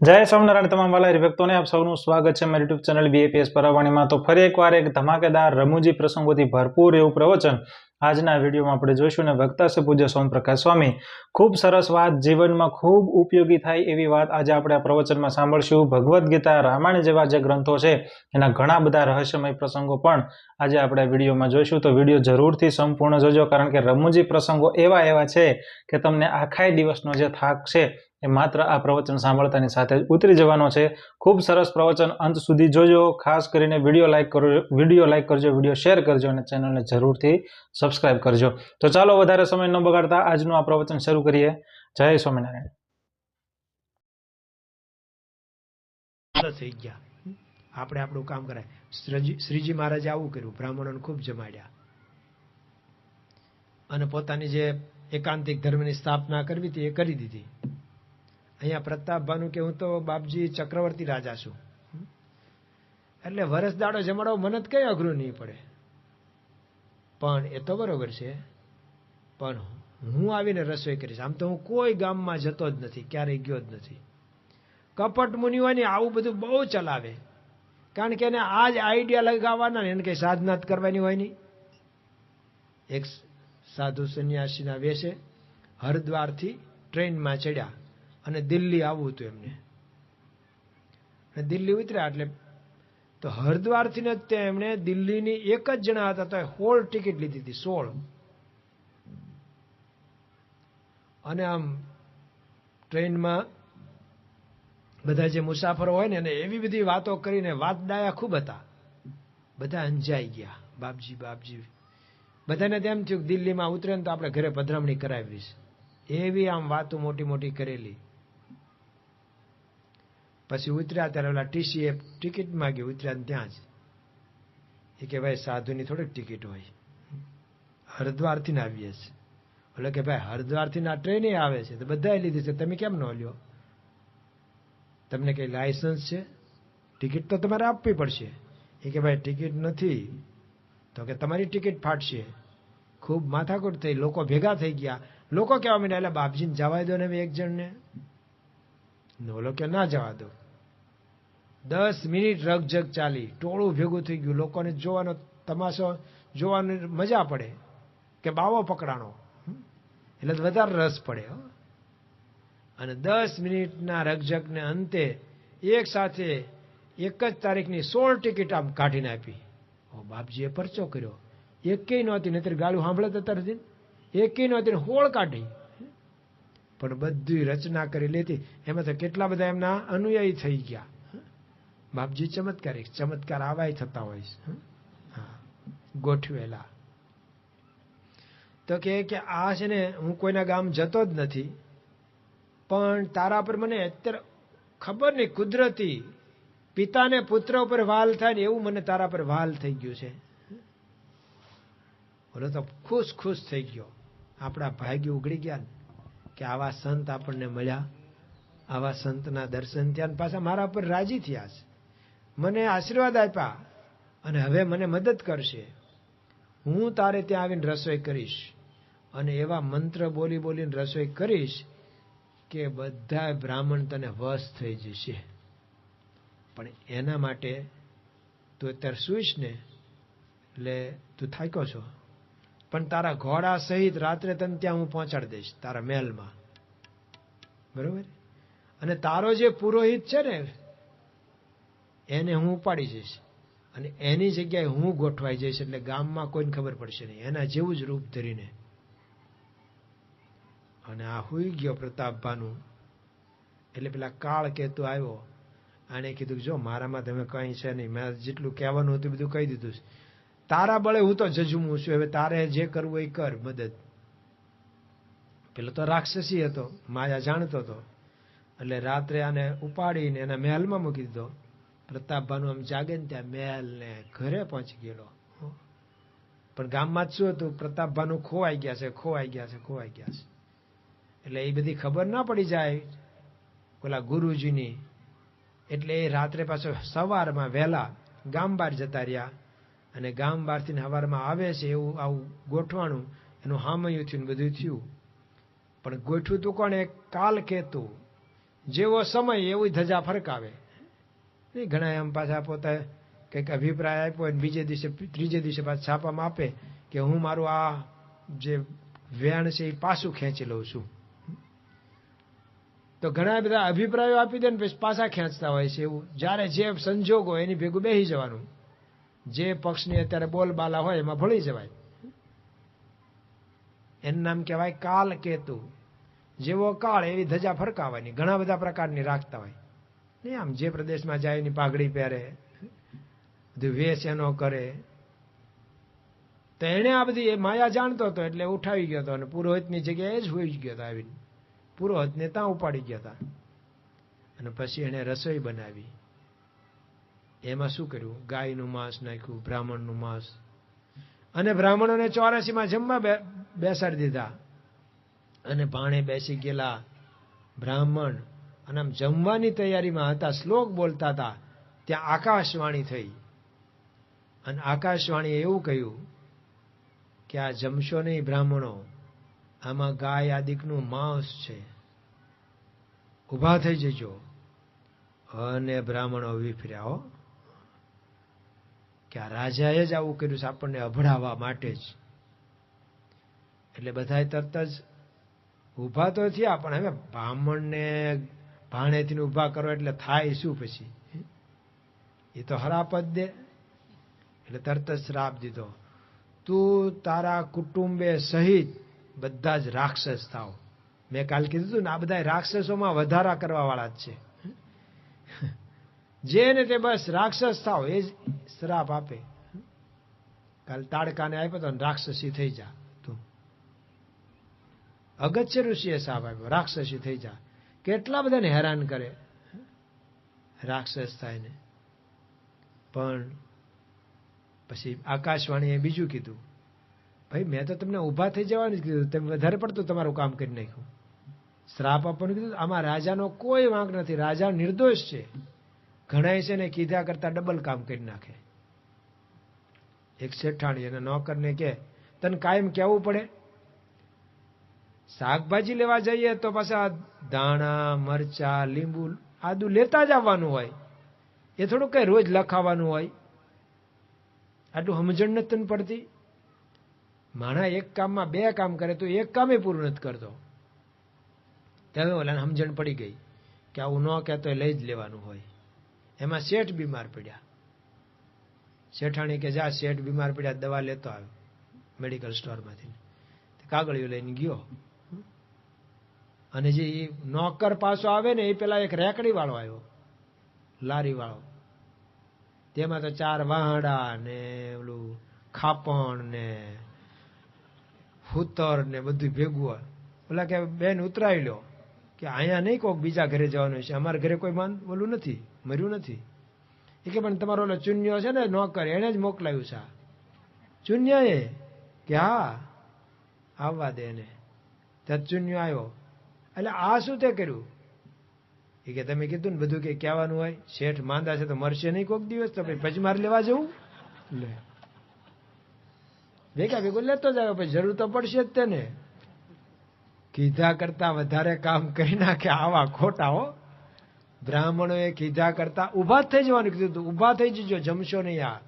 જય સ્વામિનારાયણ તમામ વાલા ભક્તોને આપ સૌનું સ્વાગત છે મારી યુટ્યુબ ચેનલ બીએપીએસ પરવાણીમાં। તો ફરી એકવાર એક ધમાકેદાર રમૂજી પ્રસંગોથી ભરપૂર એવું પ્રવચન આજના વિડીયોમાં આપણે જોઈશું ને વક્તા છે પૂજ્ય સોમપ્રકાશ સ્વામી। ખૂબ સરસ વાત, જીવનમાં ખૂબ ઉપયોગી થાય એવી વાત આજે આપણે આ પ્રવચનમાં સાંભળશું। ભગવદ્ ગીતા, રામાયણ જેવા જે ગ્રંથો છે એના ઘણા બધા રહસ્યમય પ્રસંગો પણ આજે આપણે વિડીયોમાં જોઈશું। તો વિડીયો જરૂરથી સંપૂર્ણ જોજો, કારણ કે રમૂજી પ્રસંગો એવા છે કે તમને આખા દિવસનો જે થાક છે એ માત્ર આ પ્રવચન સાંભળતાની સાથે જ ઉતરી જવાનો છે। ખૂબ સરસ પ્રવચન, અંત સુધી જોજો। ખાસ કરીને વિડીયો લાઈક કરજો, વિડીયો શેર કરજો અને ચેનલને જરૂરથી સબસ્ક્રાઇબ કરજો। તો ચાલો વધારે સમય ન બગાડતા આજનું આ પ્રવચન શરૂ કરીએ। જય સ્વામિનારાયણ। થઈ ગયા આપણે આપણું કામ કરાય। શ્રીજી મહારાજે આવું કર્યું, બ્રાહ્મણોને ખૂબ જમાડ્યા અને પોતાની જે એકાંતિક ધર્મની સ્થાપના કરવી હતી એ કરી દીધી। અહીંયા પ્રતાપભાનું કે હું તો બાપજી ચક્રવર્તી રાજા છું, એટલે વરસ દાડો જમાડો મને જ કઈ અઘરું નહીં પડે। પણ એ તો બરોબર છે, પણ હું આવીને રસોઈ કરીશ। આમ તો હું કોઈ ગામમાં જતો જ નથી, ક્યારેય ગયો જ નથી। કપટ મુનિઓને આવું બધું બહુ ચલાવે, કારણ કે એને આ જ આઈડિયા લગાવવાના, એને કઈ સાધના જ કરવાની હોય નહીં। એક સાધુ સંન્યાસીના વેશે હરિદ્વારથી ટ્રેનમાં ચડ્યા અને દિલ્હી આવવું હતું એમને, અને દિલ્હી ઉતર્યા એટલે તો હરિદ્વારથી ને એમણે દિલ્હીની એક જ જણા હતા તો 16 ટિકિટ લીધી હતી, 16। અને આમ ટ્રેનમાં બધા જે મુસાફરો હોય ને એને એવી બધી વાતો કરીને વાતડાયા ખૂબ હતા, બધા અંજાઈ ગયા। બાપજી બાપજી બધાને તેમ થયું દિલ્હીમાં ઉતરે ને તો આપણે ઘરે પધરામણી કરાવીશ, એવી આમ વાતો મોટી મોટી કરેલી। પછી ઉતર્યા ત્યારે ઓલા ટીસીએ ટિકિટ માંગી, ઉતર્યા ત્યાં જ એ કે ભાઈ સાધુની થોડીક ટિકિટ હોય, હરિદ્વારથી ને આવીએ છીએ। એટલે કે ભાઈ હરિદ્વારથી ના ટ્રેને આવે છે તો બધાએ લીધી છે, તમે કેમ ન લ્યો? તમને કઈ લાયસન્સ છે? ટિકિટ તો તમારે આપવી પડશે। એ કે ભાઈ ટિકિટ નથી, તો કે તમારી ટિકિટ ફાટશે। ખૂબ માથાકૂટ થઈ, લોકો ભેગા થઈ ગયા। લોકો કહેવા માંડ્યા એટલે બાપજીને જવા દો ને એક જણને, ઓલો કે ના જવા દો। 10 મિનિટ રગજગ ચાલી, ટોળું ભેગું થઈ ગયું, લોકોને જોવાનો તમાશો જોવાની મજા પડે કે બાવો પકડાણો, એટલે વધારે રસ પડે। અને 10 મિનિટના રગજગને અંતે એક સાથે એક જ તારીખની 16 ટિકિટ આમ કાઢીને આપી। બાપજીએ પરચો કર્યો, એકેય નહોતી, નહીતર ગાળું સાંભળે તો તરત એકેય નહોતી, 16 કાઢી। પણ બધી રચના કરી લેતી, એમાં તો કેટલા બધા એમના અનુયાયી થઈ ગયા। બાપજી ચમત્કારિક, ચમત્કાર આવાય થતા હોય છે, ગોઠવેલા। તો કે આ છે ને હું કોઈના ગામ જતો જ નથી, પણ તારા પર મને અત્યારે ખબર નહીં કુદરતી પિતાને પુત્ર ઉપર વાલ થાય ને એવું મને તારા પર વાલ થઈ ગયું છે। બોલો તો ખુશ થઈ ગયો, આપણા ભાગ્ય ઉઘડી ગયા કે આવા સંત આપણને મળ્યા, આવા સંતના દર્શન થયા, પાછા મારા પર રાજી થયા છે, મને આશીર્વાદ આપ્યા અને હવે મને મદદ કરશે। હું તારે ત્યાં આવીને રસોઈ કરીશ અને એવા મંત્ર બોલી બોલીને રસોઈ કરીશ કે બધા બ્રાહ્મણ તને વશ થઈ જશે। પણ એના માટે તું અત્યારે સુઈશ ને એટલે તું થાક્યો છો, પણ તારા ઘોડા સહિત રાત્રે તને ત્યાં હું પહોંચાડી દઈશ તારા મહેલમાં, બરોબર? અને તારો જે પુરોહિત છે ને એને હું ઉપાડી જઈશ અને એની જગ્યાએ હું ગોઠવાઈ જઈશ, એટલે ગામમાં કોઈને ખબર પડશે નહીં, એના જેવું જ રૂપ ધરીને। અને આ હુઈ ગયો પ્રતાપભાનું, એટલે પેલા કાળ કેતુ આવ્યો, આને કીધું જો મારામાં તમે કઈ છે નહીં, મેં જેટલું કહેવાનું હતું બધું કહી દીધું છે, તારા બળે હું તો જજુમું છું, હવે તારે જે કરવું એ કર મદદ। પેલો તો રાક્ષસી હતો, માયા જાણતો હતો, એટલે રાત્રે આને ઉપાડીને એના મહેલમાં મૂકી દીધો। પ્રતાપભાનું આમ જાગે ને ત્યાં મહેલ ને ઘરે પહોંચી ગયેલો, પણ ગામમાં જ શું હતું, પ્રતાપભાનું ખોવાઈ ગયા છે। એટલે એ બધી ખબર ના પડી જાય ઓલા ગુરુજીની, એટલે એ રાત્રે પાછો સવારમાં વહેલા ગામ બહાર જતા રહ્યા, અને ગામ બહારથી સવારમાં આવે છે એવું આવું ગોઠવાણું, એનું હામયું થયું બધું થયું, પણ ગોઠવું તું કોણ? એક કાલ કેતુ, જેવો સમય એવું ધજા ફરકાવે. નહીં ઘણા એમ પાછા પોતે કંઈક અભિપ્રાય આપ્યો અને બીજે દિવસે ત્રીજે દિવસે પાછા છાપામાં આપે કે હું મારું આ જે વેણ છે એ પાછું ખેંચી લઉં છું. તો ઘણા બધા અભિપ્રાયો આપી દે ને પછી પાછા ખેંચતા હોય છે. એવું જ્યારે જે સંજોગ હોય એની ભેગું બેસી જવાનું. જે પક્ષની અત્યારે બોલબાલા હોય એમાં ભળી જવાય. એનું નામ કહેવાય કાલ કેતુ. જેવો કાળ એવી ધજા ફરકાવાની. ઘણા બધા પ્રકારની રાખતા હોય નહીં. આમ જે પ્રદેશમાં જાય એની પાઘડી પહેરે, બધું વેશ એનો કરે. તો એને આ બધી એ માયા જાણતો હતો એટલે ઉઠાવી ગયો હતો અને પુરોહિતની જગ્યાએ જ હોઈ ગયો હતો. આવીને પુરોહિતને ત્યાં ઉપાડી ગયા હતા. અને પછી એને રસોઈ બનાવી. એમાં શું કર્યું? ગાયનું માંસ નાખ્યું, બ્રાહ્મણનું માંસ, અને બ્રાહ્મણોને 84માં જમવા બેસાડી દીધા. અને ભાણે બેસી ગયેલા બ્રાહ્મણ અને આમ જમવાની તૈયારીમાં હતા, શ્લોક બોલતા હતા, ત્યાં આકાશવાણી થઈ. અને આકાશવાણીએ એવું કહ્યું કે આ જમશો નહીં બ્રાહ્મણો, આમાં ગાય આદિકનું માંસ છે, ઊભા થઈ જજો. અને બ્રાહ્મણો વિફર્યા હો, કે આ રાજાએ જ આવું કર્યું છે આપણને અભડાવવા માટે જ. એટલે બધાએ તરત જ ઊભા તો થયા, પણ હવે બ્રાહ્મણને ભાણેથી ઊભા કરો એટલે થાય શું પછી? એ તો હરાપ જ દે. એટલે તરત જ શ્રાપ દીધો, તું તારા કુટુંબે સહિત બધા જ રાક્ષસ થાવ. મેં કાલ કીધું હતું ને, આ બધા રાક્ષસોમાં વધારા કરવા વાળા જ છે. જે ને તે બસ રાક્ષસ થાવ એ જ શ્રાપ આપે. કાલ તાડકાને આપ્યો તો રાક્ષસી થઈ જા તું. અગત્ય ઋષિએ શ્રાપ આપ્યો, રાક્ષસી થઈ જા. કેટલા બધાને હેરાન કરે રાક્ષસ થાય ને. પણ પછી આકાશવાણીએ બીજું કીધું, ભાઈ મેં તો તમને ઊભા થઈ જવાનું જ કીધું, તમે વધારે પડતું તમારું કામ કરી નાખ્યું. શ્રાપ આપવાનું કીધું. આમાં રાજાનો કોઈ વાંક નથી, રાજા નિર્દોષ છે. ઘણા છે ને કીધા કરતા ડબલ કામ કરી નાખે. એક શેઠાણી અને નોકરને કે તને કાયમ કહેવું પડે, શાકભાજી લેવા જઈએ તો પાછા ધાણા, મરચા, લીંબુ, આદુ લેતા જ આવવાનું હોય. એ થોડું કઈ રોજ લખાવાનું હોય. આટલું સમજણ નથી તને પડતી? માણા એક કામમાં બે કામ કરે તો એક કામે પૂરું નથી કરતો. ત્યારે ઓલાને સમજણ પડી ગઈ કે આવું ન કહેતો લઈ જ લેવાનું હોય. એમાં શેઠ બીમાર પડ્યા. શેઠાણી કે જા શેઠ બીમાર પડ્યા, દવા લેતો આવ્યો મેડિકલ સ્ટોરમાંથી. કાગળિયો લઈને ગયો. અને જે નોકર પાછો આવે ને એ પેલા એક રેકડી વાળો આવ્યો, લારી વાળો. તેમાં તો 4 વાહડા ને ઓલું ખાપણ ને હુતર ને બધું ભેગું હોય. ઓલા કે બેન ઉતરાવી લો, કે અહીંયા નહીં કોક બીજા ઘરે જવાનું છે, અમારા ઘરે કોઈ ઓલું નથી, મર્યું નથી. એ કે પણ તમારો ઓલો ચુન્યો છે ને નોકર, એને જ મોકલાયું છે. ચુન્યાએ કે હા આવવા દે એને. ત્યાં ચુન્યો આવ્યો. એટલે આ શું તે કર્યું? એ કે તમે કીધું ને બધું કે કહેવાનું હોય, શેઠ માંદા છે તો મરશે નહીં કોક દિવસ, તો પછી પચમાર લેવા જવું. લે ભેગા ભેગું લેતો જ આવ્યો, પછી જરૂર તો પડશે જ તેને. કીધા કરતા વધારે કામ કરી નાખે આવા ખોટા હો. બ્રાહ્મણોએ કીધા કરતા ઊભા થઈ જવાનું કીધું હતું, ઊભા થઈ જજો, જમશો નહીં આ.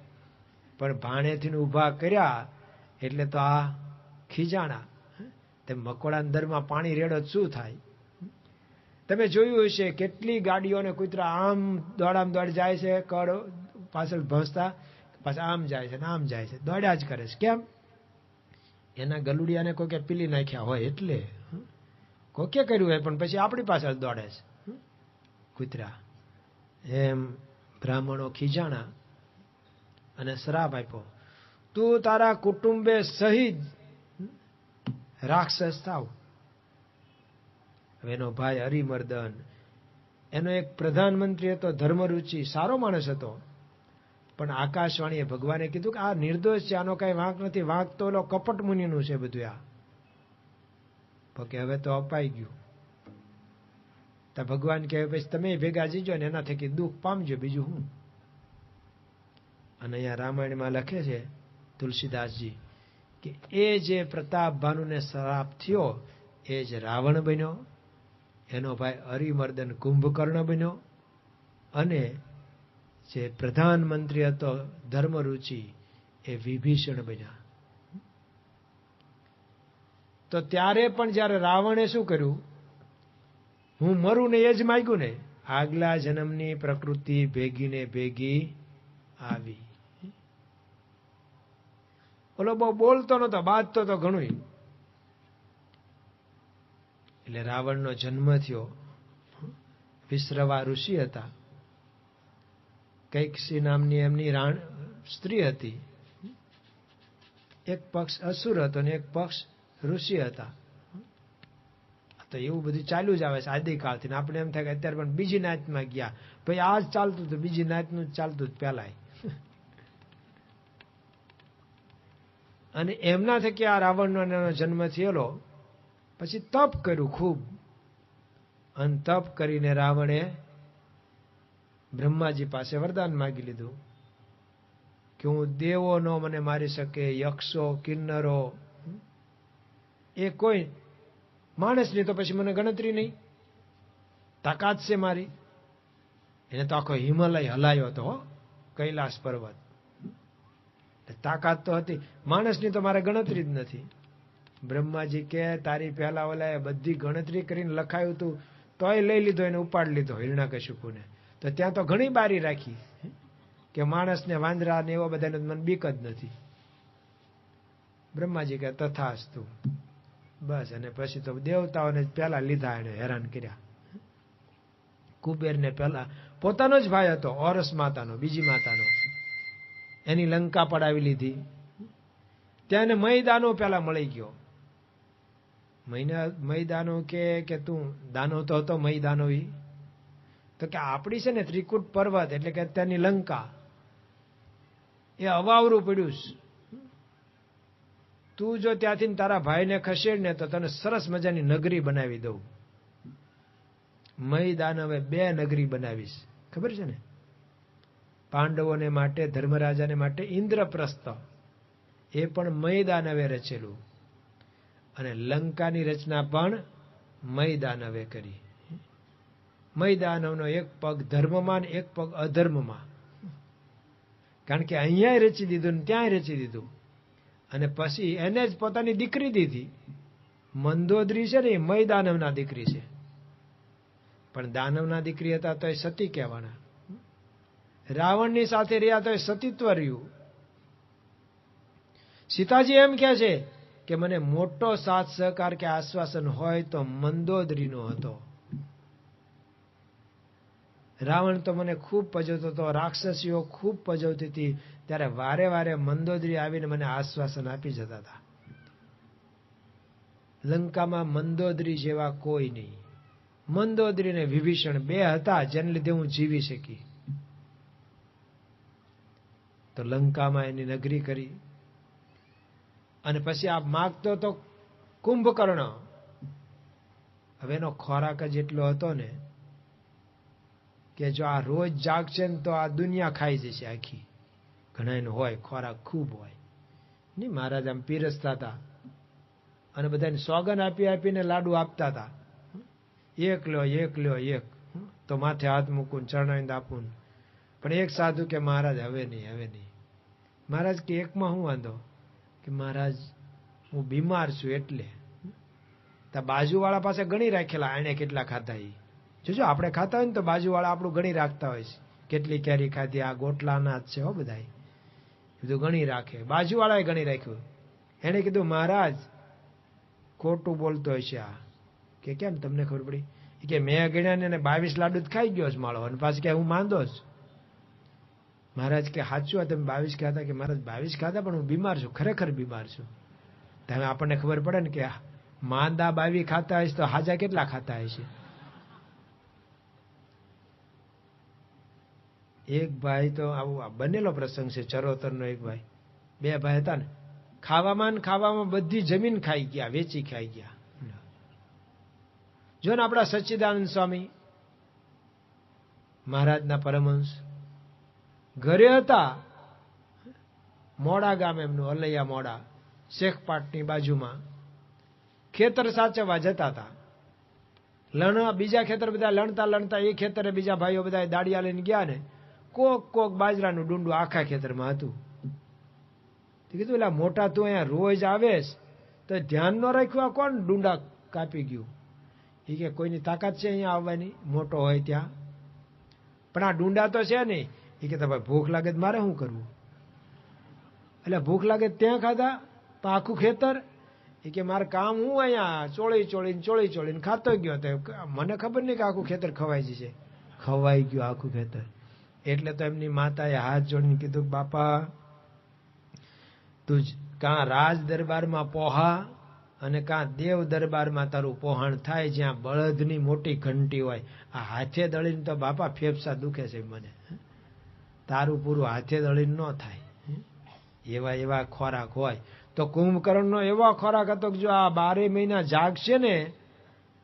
પણ ભાણેથી ઊભા કર્યા એટલે તો આ ખીજાણા. તે મકોડાના દરમાં પાણી રેડો શું થાય? તમે જોયું હશે કેટલી ગાડીઓને કૂતરા આમ દોડામ દોડ જાય છે, કડ પાછળ ભસતા, પાછા આમ જાય છે ને આમ જાય છે, દોડ્યા જ કરે છે. કેમ? એના ગલુડિયાને કોકે પીલી નાખ્યા હોય એટલે. કોકે કર્યું હોય પણ પછી આપણી પાછળ દોડે છે કૂતરા. એમ બ્રાહ્મણો ખીજાણા અને શ્રાપ આપ્યો, તું તારા કુટુંબે સહિત રાક્ષસ થાવ. એનો ભાઈ હરિમર્દન, એનો એક પ્રધાનમંત્રી હતો, ધર્મરુચિ, સારો માણસ હતો. પણ આકાશવાણીએ ભગવાને કીધું કે આ નિર્દોષ છે, આનો કઈ વાંક નથી, વાંક તો ઓલો કપટ મુનિનું છે બધું. આ કે હવે તો અપાઈ ગયું. તો ભગવાન કહે પછી તમે ભેગા જજો ને એના થકી દુઃખ પામજો, બીજું હું. અને અહીંયા રામાયણમાં લખે છે તુલસીદાસજી કે એ જે પ્રતાપ ભાનુને શ્રાપ થયો એ જ રાવણ બન્યો, એનો ભાઈ અરિમર્દન કુંભકર્ણ બન્યો અને જે પ્રધાનમંત્રી હતો ધર્મરુચિ એ વિભીષણ બન્યા. તો ત્યારે પણ જ્યારે રાવણે શું કર્યું, હું મરું ને એ જ માગ્યું ને, આગલા જન્મની પ્રકૃતિ ભેગી ને ભેગી આવી. ઓલો બહુ બોલતો નતો, બાજતો તો ઘણું. એટલે રાવણનો જન્મ થયો. વિશ્રવા ઋષિ હતા, કૈકસી નામની એમની સ્ત્રી હતી. એક પક્ષ અસુર હતો ને એક પક્ષ ઋષિ હતા. તો એવું બધું ચાલ્યું જ આવે છે આદિકાળથી. આપણે એમ થાય કે અત્યારે પણ બીજી નાતમાં ગયા, ભાઈ આ જ ચાલતું હતું, બીજી નાતનું જ ચાલતું જ પેલા. અને એમના થકી આ રાવણનો જન્મ થયેલો. પછી તપ કર્યું ખૂબ, અને તપ કરીને રાવણે બ્રહ્માજી પાસે વરદાન માગી લીધું કે હું દેવો નો મને મારી શકે, યક્ષો કિન્નરો એ કોઈ માણસની તો પછી મને ગણતરી નહીં, તાકાત છે મારી. એને તો આખો હિમાલય હલાયો હતો, કૈલાસ પર્વત, તાકાત તો હતી. માણસની તો મારે ગણતરી જ નથી. બ્રહ્માજી કે તારી પહેલા ઓલા બધી ગણતરી કરીને લખાયું હતું, તોય લઈ લીધો, એને ઉપાડ લીધો હિરણ્યકશિપુને. તો ત્યાં તો ઘણી બારી રાખી કે માણસને વાંદરા ને એવા બધાને મને બીક જ નથી. બ્રહ્માજી કે તથાસ્તુ. બસ, અને પછી તો દેવતાઓને પહેલા લીધા, એને હેરાન કર્યા. કુબેરને પહેલા પોતાનો જ ભાઈ હતો, ઓરસ માતાનો, બીજી માતાનો, એની લંકા પડાવી લીધી. ત્યાં એને મય પેલા મળી ગયો. મય કે તું દાનો તો હતો, મય દાનો. તો કે આપણી છે ને ત્રિકૂટ પર્વત એટલે કે અત્યારની લંકા એ અવાવરું પડ્યું. તું જો ત્યાંથી તારા ભાઈને ખસેડ ને તો તને સરસ મજાની નગરી બનાવી દઉં. મય દાનવે 2 નગરી બનાવીશ, ખબર છે ને? પાંડવોને માટે, ધર્મરાજાને માટે ઇન્દ્રપ્રસ્થ, એ પણ મય દાનવે રચેલું. અને લંકાની રચના પણ મય દાનવે કરી. મય દાનવનો એક પગ ધર્મમાં ને એક પગ અધર્મમાં, કારણ કે અહીંયા રચી દીધું ને ત્યાંય રચી દીધું. અને પછી એને જ પોતાની દીકરી દીધી. મંદોદરી છે ને એ મય દાનવના દીકરી છે, પણ દાનવના દીકરી હતા તો એ સતી કહેવાના. રાવણની સાથે રહ્યા તો એ સતીત્વ રહ્યું. સીતાજી એમ કહે છે કે મને મોટો સાથ સહકાર કે આશ્વાસન હોય તો મંદોદરીનો હતો. રાવણ તો મને ખૂબ પજવતો હતો, રાક્ષસીઓ ખૂબ પજવતી હતી, ત્યારે વારે વારે મંદોદરી આવીને મને આશ્વાસન આપી જતા હતા. લંકામાં મંદોદરી જેવા કોઈ નહીં. મંદોદરી ને વિભીષણ 2 હતા જેને લીધે હું જીવી શકી. તો લંકામાં એની નગરી કરી. અને પછી આ માગતો તો કુંભકર્ણ. હવે એનો ખોરાક જ એટલો હતો ને કે જો આ રોજ જાગશે ને તો આ દુનિયા ખાઈ જશે આખી. ઘણા એનો હોય ખોરાક ખૂબ હોય નહીં. મહારાજ આમ પીરસતા હતા અને બધાને સોગન આપી આપીને લાડુ આપતા હતા. એક લ્યો એક, તો માથે હાથ મૂકું, ચરણાઈને આપું. પણ એક સાધુ કે મહારાજ હવે નહીં. મહારાજ કે એકમાં હું વાંધો? કે મહારાજ હું બીમાર છું એટલે. બાજુવાળા પાસે ગણી રાખેલા એને કેટલા ખાધા. જોજો આપણે ખાતા હોય ને તો બાજુવાળા આપણું ગણી રાખતા હોય છે, કેટલી કેરી ખાધી, આ ગોટલાના જ છે હો બધા, બધું ગણી રાખે. બાજુવાળાએ ગણી રાખ્યું. એને કીધું મહારાજ ખોટું બોલતો હશે આ. કે કેમ, તમને ખબર પડી? કે મેં ગણ્યા ને 22 લાડુ જ ખાઈ ગયો છે માળો, અને પાછું કે હું માંદો જ. મહારાજ કે સાચું તમે 22 ખાધા? કે મહારાજ 22 ખાધા પણ હું બીમાર છું, ખરેખર બીમાર છું. તમે આપણને ખબર પડે ને કે માંદા 22 ખાતા હશે તો હાજા કેટલા ખાતા હશે. એક ભાઈ તો આવું બનેલો પ્રસંગ છે, ચરોતરનો એક ભાઈ. 2 ભાઈ હતા ને, ખાવામાં બધી જમીન ખાઈ ગયા, વેચી ખાઈ ગયા. જો ને આપણા સચ્ચિદાનંદ સ્વામી મહારાજના પરમહંસ ઘરે હતા, મોડા ગામ એમનું, અલૈયા મોડા, શેખપાટની બાજુમાં, ખેતર સાચવવા જતા હતા. બીજા ખેતર બધા લણતા લણતા એ ખેતરે બીજા ભાઈઓ બધા દાડિયા લઈને ગયા ને કોક બાજરાનું ડુંડું આખા ખેતરમાં હતું. કીધું એટલે મોટા તું અહીંયા રોજ આવેશ તો ધ્યાન ન રાખ્યું, આ કોણ ડુંડા કાપી ગયું? એ કે કોઈની તાકાત છે અહીંયા આવવાની મોટો હોય ત્યાં, પણ આ ડુંડા તો છે નહીં. એ કે ભાઈ ભૂખ લાગે તો મારે શું કરવું? એટલે ભૂખ લાગે ત્યાં ખાધા તો આખું ખેતર. એ કે મારે કામ હું અહીંયા ચોળી ચોળીને ખાતો ગયો. તો મને ખબર નહીં કે આખું ખેતર ખવાઈ જશે. ખવાઈ ગયું આખું ખેતર. એટલે તો એમની માતાએ હાથ જોડીને કીધું, બાપા તું કાં રાજ દરબારમાં પોહા અને કાં દેવ દરબારમાં તારું પોહાણ થાય, જ્યાં બળદની મોટી ઘંટી હોય. આ હાથે દળીને તો બાપા ફેફસા દુખે છે મને. તારું પૂરું હાથે દળીને ન થાય. એવા ખોરાક હોય. તો કુંભકર્ણનો એવો ખોરાક હતો કે જો આ 12 મહિના જાગશે ને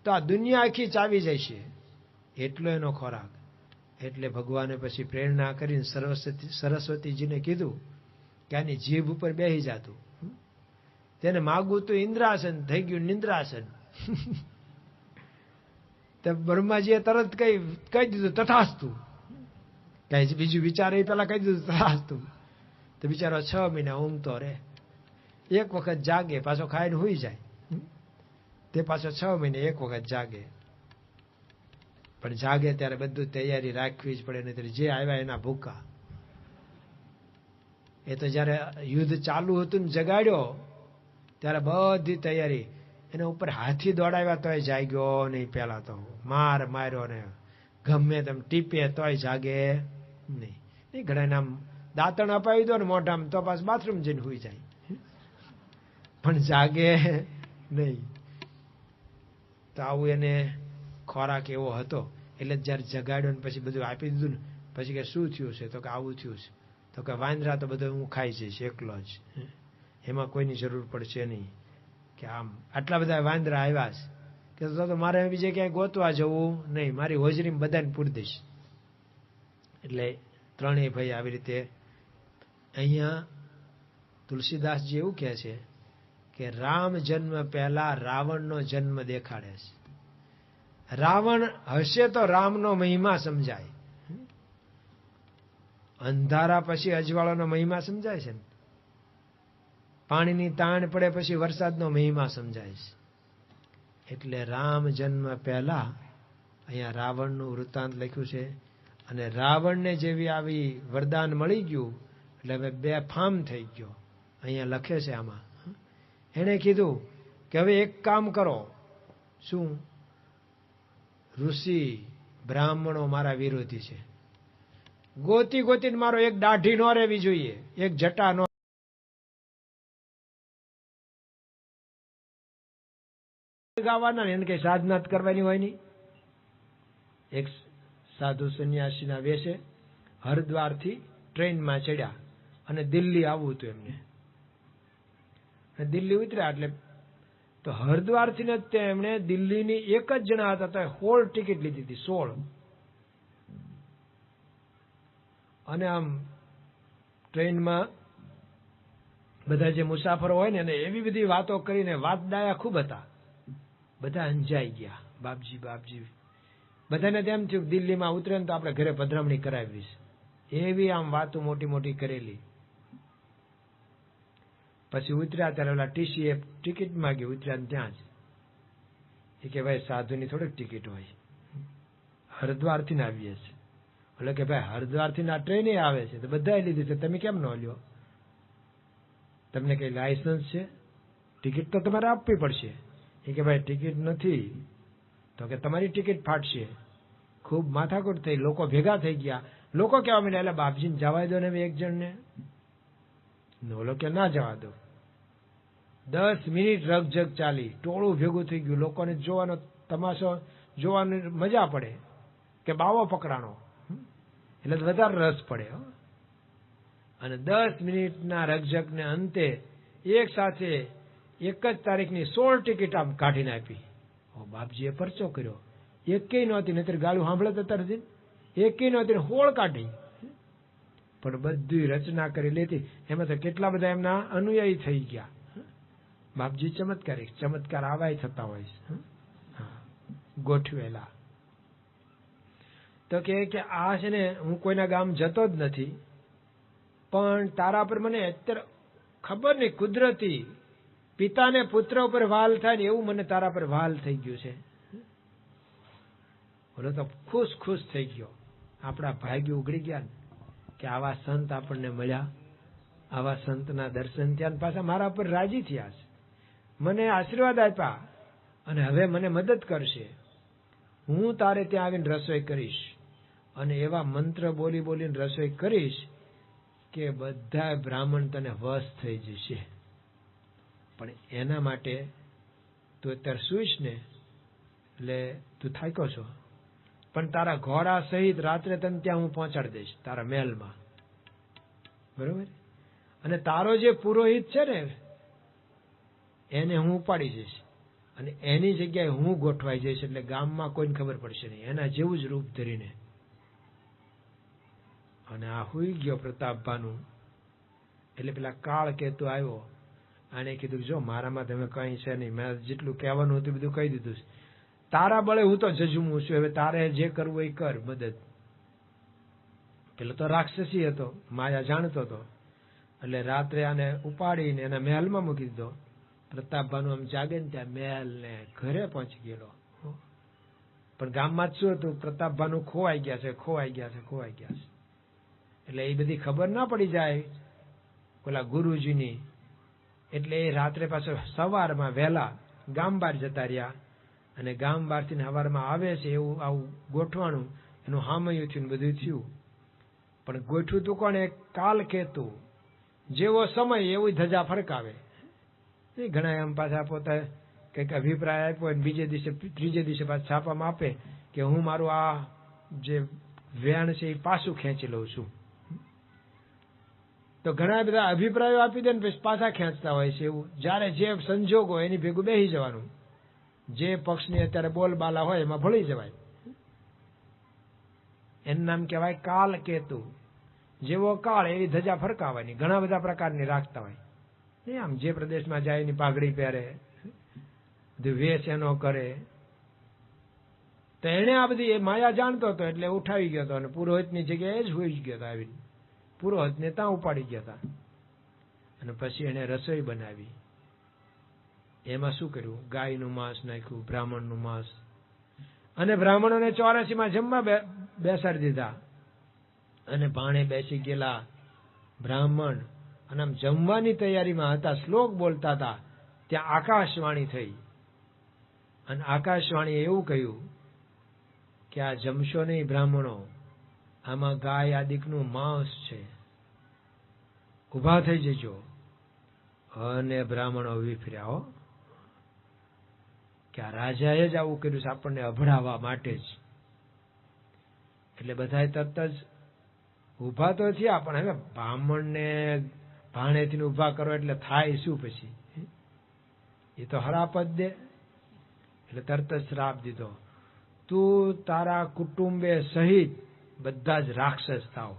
તો આ દુનિયા આખી ચાવી જશે, એટલો એનો ખોરાક. એટલે ભગવાને પછી પ્રેરણા કરીને સરસ્વતીજીને કીધું કે આની જીભ ઉપર બેસી જાતું. તેને માગવું તો ઇન્દ્રાસન, થઈ ગયું નિંદ્રાસન. તો બ્રહ્માજીએ તરત કહી દીધું તથાસ્તુ. કઈ બીજું વિચારે પેલા કહી દીધું તથાસ્તુ. તો બિચારો 6 મહિના ઊંઘતો રહે. એક વખત જાગે પાછો ખાઈને હુઈ જાય. તે પાછો 6 મહિને એક વખત જાગે. પણ જાગે ત્યારે બધું તૈયારી રાખવી જ પડે, નહીં જે આવ્યા એના ભૂકા. એ તો જયારે યુદ્ધ ચાલુ હતું ને જગાડ્યો ત્યારે બધી તૈયારી. એના ઉપર હાથી દોડાવ્યા તોય જાગ્યો નહીં. પેલા તો માર્યો ને ગમે તેમ ટીપે તોય જાગે નહીં. ઘણા નામ દાંતણ અપાવી દો ને મોઢામાં તો પાછું બાથરૂમ જઈને હુઈ જાય, પણ જાગે નહીં. તો આવું એને ખોરાક એવો હતો. એટલે જયારે જગાડ્યો ને પછી બધું આપી દીધું ને પછી કે શું થયું છે? તો કે આવું થયું છે. તો કે વાંદરા તો બધું હું ખાઈ જઈશ એકલો જ, એમાં કોઈની જરૂર પડશે નહીં. કે આમ આટલા બધા વાંદરા આવ્યા છે કે તો મારે બીજે ક્યાંય ગોતવા જવું નહીં, મારી હોજરીમાં બધાને પૂરી દઈશ. એટલે ત્રણેય ભાઈ આવી રીતે. અહીંયા તુલસીદાસજી એવું કહે છે કે રામ જન્મ પહેલા રાવણનો જન્મ દેખાડે છે. રાવણ હશે તો રામનો મહિમા સમજાય. અંધારા પછી અજવાળાનો મહિમા સમજાય છે ને. પાણીની તાણ પડે પછી વરસાદનો મહિમા સમજાય છે. એટલે રામ જન્મ પહેલા અહીંયા રાવણનું વૃત્તાંત લખ્યું છે. અને રાવણને જેવી આવી વરદાન મળી ગયું એટલે હવે બેફામ થઈ ગયો. અહીંયા લખે છે આમાં. એણે કીધું કે હવે એક કામ કરો. શું? ઋષિ બ્રાહ્મણો મારા વિરોધી છે. ગોતીને મારો એક દાઢી ન રહેવી જોઈએ, એક જટા નો ગાવાના. એને કઈ સાધના કરવાની હોય નહીં. એક સાધુ સંન્યાસીના વેશે હરિદ્વારથી ટ્રેનમાં ચડ્યા અને દિલ્હી આવવું હતું એમને. દિલ્હી ઉતર્યા એટલે તો હરિદ્વારથી ને તેમણે દિલ્હીની એક જ જણા હતા તો 16 ટિકિટ લીધી હતી. 16. અને આમ ટ્રેનમાં બધા જે મુસાફરો હોય ને એને એવી બધી વાતો કરીને વાતડાયા ખૂબ હતા. બધા અંજાઈ ગયા. બાપજી બધાને તેમ થયું દિલ્હીમાં ઉતરે ને તો આપણે ઘરે પધરામણી કરાવીશ. એવી આમ વાતો મોટી કરેલી. પછી ઉતર્યા ત્યારે ઓલા ટીસીએ ટિકિટ માંગી. ઉતર્યા ત્યાં જ એ કે ભાઈ સાધુની થોડીક ટિકિટ હોય, હરિદ્વારથી ને આવીએ છીએ. એટલે કે ભાઈ હરિદ્વારથી ના ટ્રેને આવે છે તો બધાએ લીધી છે, તમે કેમ ન લ્યો? તમને કઈ લાયસન્સ છે? ટિકિટ તો તમારે આપવી પડશે. એ કે ભાઈ ટિકિટ નથી. તો કે તમારી ટિકિટ ફાટશે. ખૂબ માથાકૂટ થઈ. લોકો ભેગા થઈ ગયા. લોકો કહેવા માંડ્યા એટલે બાપજીને જવા દો ને એક જણને. ઓલો કે ના જવા દો. 10 મિનિટ રગજગ ચાલી. ટોળું ભેગું થઈ ગયું. લોકોને જોવાનો તમાશો જોવાની મજા પડે કે બાવો પકડાણો એટલે વધારે રસ પડે. અને 10 મિનિટના રગજગને અંતે એક સાથે એક જ તારીખની 16 ટિકિટ આમ કાઢીને આપી. બાપજીએ પરચો કર્યો. એકેય નહોતી, નહીતર ગાળું સાંભળે તો તરત એકેય નહોતી, 16 કાઢી. પણ બધી રચના કરી લેતી. એમાં તો કેટલા બધા એમના અનુયાયી થઈ ગયા. બાપજી ચમત્કાર આવાય થતા હોય છે. ગોઠવેલા. તો કે આ છે ને હું કોઈના ગામ જતો જ નથી, પણ તારા પર મને અત્યારે ખબર નહીં કુદરતી પિતાને પુત્ર ઉપર વાલ થાય ને એવું મને તારા પર વાલ થઈ ગયું છે. બોલો તો ખુશ થઈ ગયો. આપણા ભાગ્ય ઉઘડી ગયા ને કે આવા સંત આપણને મળ્યા, આવા સંતના દર્શન થયા, પાછા મારા પર રાજી થયા છે, મને આશીર્વાદ આપ્યા અને હવે મને મદદ કરશે. હું તારે ત્યાં આવીને રસોઈ કરીશ અને એવા મંત્ર બોલીને રસોઈ કરીશ કે બધા બ્રાહ્મણ તને વશ થઈ જશે. પણ એના માટે તું અત્યારે સુઈશ ને એટલે તું થાક્યો છો, પણ તારા ઘોડા સહિત રાત્રે તને ત્યાં હું પહોંચાડી દઈશ તારા મહેલમાં, બરોબર? અને તારો જે પુરોહિત છે ને એને હું ઉપાડી જઈશ અને એની જગ્યાએ હું ગોઠવાઈ જઈશ, એટલે ગામમાં કોઈને ખબર પડશે નહીં, એના જેવું જ રૂપ ધરીને. અને આ હુઈ ગયો પ્રતાપભાનું. એટલે પેલા કાળ કેતુ આવ્યો, આને કીધું જો મારામાં તમે કઈ છે નહીં, મેં જેટલું કહેવાનું હતું બધું કહી દીધું છે, તારા બળે હું તો જજુમું છું, હવે તારે જે કરવું એ કર મદદ. પેલો તો રાક્ષસી હતો, માયા જાણતો હતો, એટલે રાત્રે આને ઉપાડીને એના મહેલમાં મૂકી દીધો. પ્રતાપભાનું આમ જાગે ને ત્યાં મહેલ ને ઘરે પહોંચી ગયેલો. પણ ગામમાં જ શું હતું, પ્રતાપભાનું ખોવાઈ ગયા છે. એટલે એ બધી ખબર ના પડી જાય ઓલા ગુરુજીની. એટલે એ રાત્રે પાછો સવારમાં વહેલા ગામ બહાર જતા રહ્યા અને ગામ બહારથી સવારમાં આવે છે એવું આવું ગોઠવાણું, એનું હામયું થયું બધું થયું. પણ ગોઠવું તું કોને? કાલ કેતુ. જેવો સમય એવું ધજા ફરકાવે. ઘણા એમ પાછા પોતે કંઈક અભિપ્રાય આપ્યો બીજે દિવસે ત્રીજે દિવસે પાછા છાપામાં આપે કે હું મારું આ જે વેણ છે એ પાછું ખેંચી લઉં છું. તો ઘણા બધા અભિપ્રાયો આપી દે ને પછી પાછા ખેંચતા હોય છે. એવું જયારે જે સંજોગ હોય એની ભેગું બેસી જવાનું, જે પક્ષની અત્યારે બોલબાલા હોય એમાં ભળી જવાય. એનું નામ કહેવાય કાલ કેતુ. જેવો કાળ એવી ધજા ફરકાવવાની. ઘણા બધા પ્રકારની રાખતા હોય. આમ જે પ્રદેશમાં જાય એની પાઘડી પહેરે, બધું વેશ એનો કરે. તો એને આ બધી માયા જાણતો હતો એટલે ઉઠાવી ગયો હતો અને પુરોહિતની જગ્યાએ જ હોઈ ગયો હતો. આવીને પુરોહિતને ત્યાં ઉપાડી ગયા હતા. અને પછી એને રસોઈ બનાવી. એમાં શું કર્યું? ગાયનું માંસ નાખ્યું, બ્રાહ્મણનું માંસ, અને બ્રાહ્મણોને 84માં જમવા બેસાડી દીધા. અને ભાણે બેસી ગયેલા બ્રાહ્મણ અને આમ જમવાની તૈયારીમાં હતા, શ્લોક બોલતા હતા, ત્યાં આકાશવાણી થઈ. અને આકાશવાણીએ એવું કહ્યું કે આ જમશો નહીં બ્રાહ્મણો, આમાં ગાય આદિકનું માંસ છે, ઉભા થઈ જજો. અને બ્રાહ્મણો વિફર્યા હો, કે આ રાજાએ જ આવું કર્યું છે આપણને અભડાવવા માટે જ. એટલે બધા તરત જ ઉભા તો થયા, પણ હવે બ્રાહ્મણને ભાણેથી ઉભા કરો એટલે થાય શું પછી? એ તો હરાપ જ દે. એટલે તરત જ શ્રાપ દીધો, તું તારા કુટુંબે સહિત બધા જ રાક્ષસ થાવ.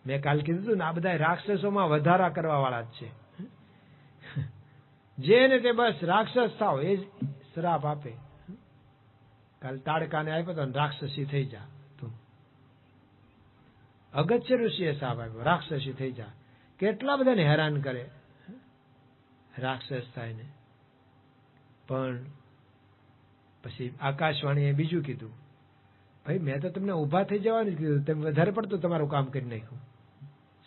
મેં કાલ કીધું હતું ને, આ બધા રાક્ષસોમાં વધારા કરવા વાળા જ છે. જે ને તે બસ રાક્ષસ થાવ, એ જ શ્રાપ આપે. કાલ તાડકાને આપ્યો તો રાક્ષસી થઈ જા તું. અગત્ય ઋષિએ શ્રાપ આપ્યો, રાક્ષસી થઈ જા. કેટલા બધાને હેરાન કરે રાક્ષસ થાય ને. પણ પછી આકાશવાણીએ બીજું કીધું, ભાઈ મેં તો તમને ઉભા થઈ જવાનું કીધું, તમે વધારે પડતું તમારું કામ કરી નાખ્યું.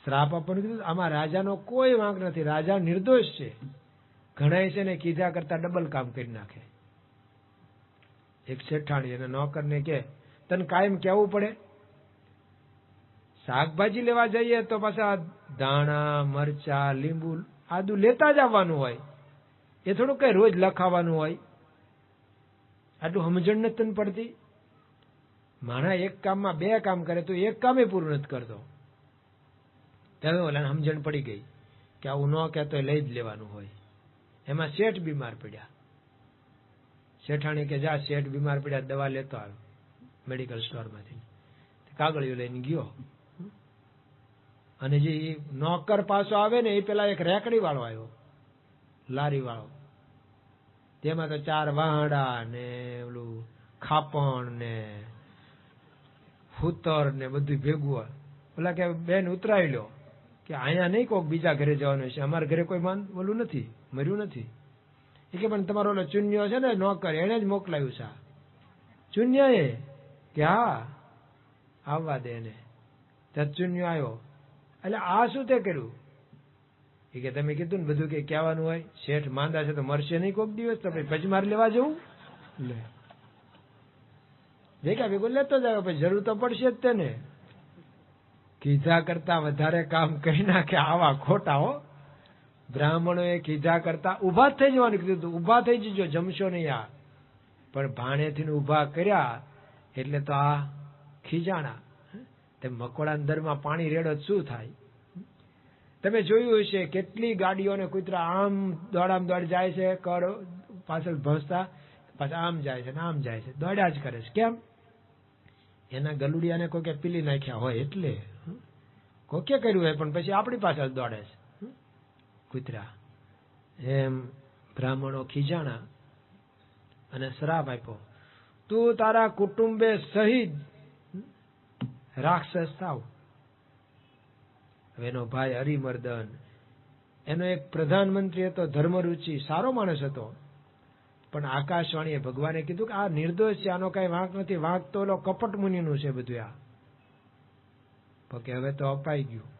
શ્રાપ આપવાનું કીધું. આમાં રાજાનો કોઈ વાંક નથી, રાજા નિર્દોષ છે. ઘણા છે ને કીધા કરતા ડબલ કામ કરી નાખે. એક શેઠાણી અને નોકરને કે તને કાયમ કહેવું પડે, શાકભાજી લેવા જઈએ તો પાછા ધાણા, મરચા, લીંબુ, આદુ લેતા જ આવવાનું હોય. એ થોડું કઈ રોજ લખાવાનું હોય. આટલું સમજણ નથી તને પડતી? માણા એક કામમાં બે કામ કરે તો એક કામે પૂરું નથી કરતો. ત્યારે ઓલાને સમજણ પડી ગઈ કે આવું ન કહેતો લઈ જ લેવાનું હોય. એમાં શેઠ બીમાર પડ્યા. શેઠાણી કે જા શેઠ બીમાર પડ્યા, દવા લેતો આવ્યો મેડિકલ સ્ટોરમાંથી. કાગળિયો લઈને ગયો અને જે નોકર પાછો આવે ને એ પેલા એક રેકડી વાળો આવ્યો, લારી વાળો. તેમાં તો 4 વાહડા ને ઓલું ખાપણ ને ફૂતર ને બધું ભેગું હોય. ઓલા કે બેન ઉતરાવી લો કે અહીંયા નહીં કોક બીજા ઘરે જવાનું છે, અમારા ઘરે કોઈ ઓલું નથી, મર્યું નથી. એ કે પણ તમારો ઓલો ચુન્યો છે ને નોકર, એને જ મોકલાયું છે ચુન્યાએ કે હા આવવા દે એને. ત્યાં ચુન્યો આવ્યો. એટલે આ શું તે કર્યું? એ કે તમે કીધું ને બધું કે કહેવાનું હોય, શેઠ માંદા છે તો મરશે નહીં કોક દિવસ, તો પછી મારે લેવા જવું. લે ભેગા ભેગું લેતો જાવ, પછી જરૂર તો પડશે જ તેને. કીધા કરતા વધારે કામ કરી નાખે આવા ખોટા હો. બ્રાહ્મણોએ કીધા કરતા ઉભા જ થઈ જવાનું કીધું હતું, ઉભા થઈ જજો, જમશો નહીં આ. પણ ભાણેથી ઉભા કર્યા એટલે તો આ ખીજાણા. તે મકોડા અંદરમાં પાણી રેડો શું થાય? તમે જોયું હશે કેટલી ગાડીઓને કૂતરા આમ દોડામ દોડ જાય છે, કર પાછળ ભસતા, પાછા આમ જાય છે ને આમ જાય છે, દોડ્યા જ કરે છે. કેમ? એના ગલુડિયાને કોકે પીલી નાખ્યા હોય એટલે, કોકે કર્યું હોય પણ પછી આપણી પાછળ દોડે છે કૂતરા. એમ બ્રાહ્મણો ખીજાણા અને શ્રાપ આપ્યો, તું તારા કુટુંબે સહિત રાક્ષસ થાવ. એનો ભાઈ હરિમર્દન, એનો એક પ્રધાનમંત્રી હતો ધર્મરુચિ, સારો માણસ હતો. પણ આકાશવાણીએ ભગવાને કીધું કે આ નિર્દોષ છે, આનો કઈ વાંક નથી, વાંક તો ઓલો કપટ મુનિનું છે બધું. આ કે હવે તો અપાઈ ગયું.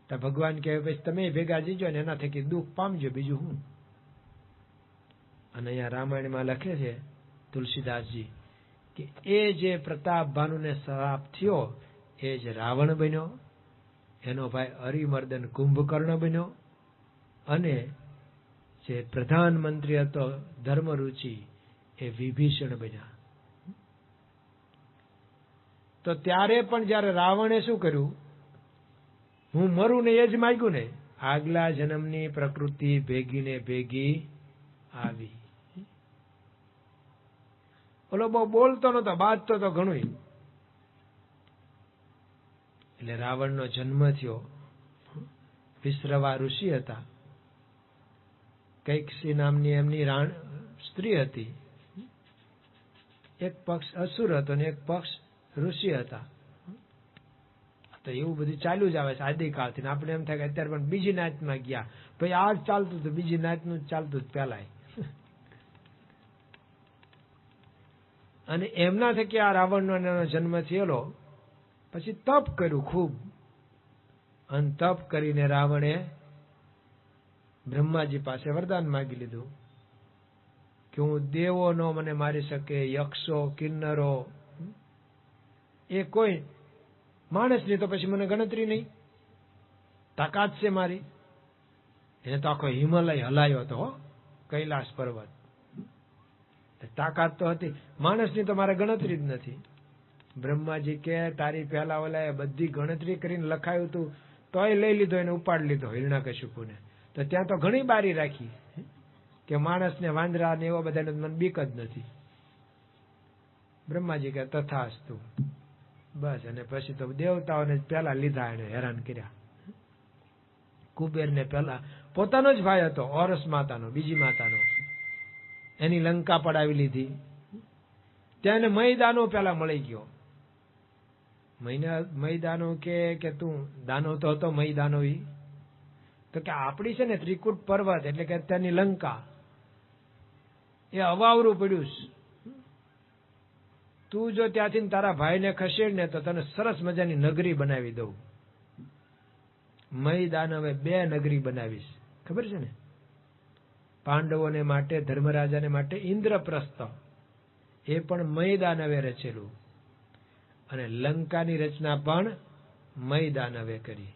તો ભગવાન કહે પછી તમે ભેગા જજો ને એના થકી દુઃખ પામજો, બીજું હું. અને અહીંયા રામાયણમાં લખે છે તુલસીદાસજી કે એ જે પ્રતાપ ભાનુને શ્રાપ થયો એ જ રાવણ બન્યો, એનો ભાઈ હરિમર્દન કુંભકર્ણ બન્યો, અને જે પ્રધાનમંત્રી હતો ધર્મરુચિ એ વિભીષણ બન્યા. તો ત્યારે પણ જયારે રાવણે શું કર્યું, હું મરું ને એ જ માગ્યું ને, આગલા જન્મની પ્રકૃતિ ભેગી ને ભેગી આવી. ઓલો બહુ બોલતો નતો, બાજતો તો ઘણું. એટલે રાવણનો જન્મ થયો. વિશ્રવા ઋષિ હતા, કૈકસી નામની એમની સ્ત્રી હતી. એક પક્ષ અસુર હતો ને એક પક્ષ ઋષિ હતા. તો એવું બધું ચાલ્યું જ આવે છે આદિકાળથી. આપણે એમ થાય કે અત્યારે પણ બીજી નાતમાં ગયા, ભાઈ આ જ ચાલતું હતું, બીજી નાતનું જ ચાલતું જ પેલાય. અને એમના થકી આ રાવણનો જન્મ થયેલો. પછી તપ કર્યું ખૂબ, અને તપ કરીને રાવણે બ્રહ્માજી પાસે વરદાન માગી લીધું કે હું દેવો નો મને મારી શકે, યક્ષો કિન્નરો એ કોઈ માણસની તો પછી મને ગણતરી નહીં, તાકાત છે મારી. એને તો આખો હિમાલય હલાયો હતો, કૈલાસ પર્વત, તાકાત તો હતી. માણસની તો મારે ગણતરી જ નથી. બ્રહ્માજી કે તારી પહેલા ઓલા બધી ગણતરી કરીને લખાયું હતું, તોય લઈ લીધો, એને ઉપાડી લીધો હિરણ્યકશિપુને. તો ત્યાં તો ઘણી બારી રાખી કે માણસ ને વાંદરા ને એવા બધાને મને બીક જ નથી. બ્રહ્માજી કે તથાસ્તુ. બસ, અને પછી તો દેવતાઓને પહેલા લીધા, એને હેરાન કર્યા. કુબેર ને પહેલા પોતાનો જ ભાઈ હતો, ઓરસ માતાનો, બીજી માતાનો, એની લંકા પડાવી લીધી. ત્યાં એને મય પેલા મળી ગયો. મય કે તું દાનો તો હતો, મય દાનો. તો કે આપણી છે ને ત્રિકૂટ પર્વત એટલે કે અત્યારની લંકા એ અવાવરું પડ્યું. તું જો ત્યાંથી તારા ભાઈને ખસેડ ને તો તને સરસ મજાની નગરી બનાવી દઉં. મય દાનવે 2 નગરી બનાવીશ, ખબર છે ને? પાંડવોને માટે, ધર્મરાજાને માટે ઇન્દ્રપ્રસ્થ, એ પણ મય દાનવે રચેલું. અને લંકાની રચના પણ મય દાનવે કરી.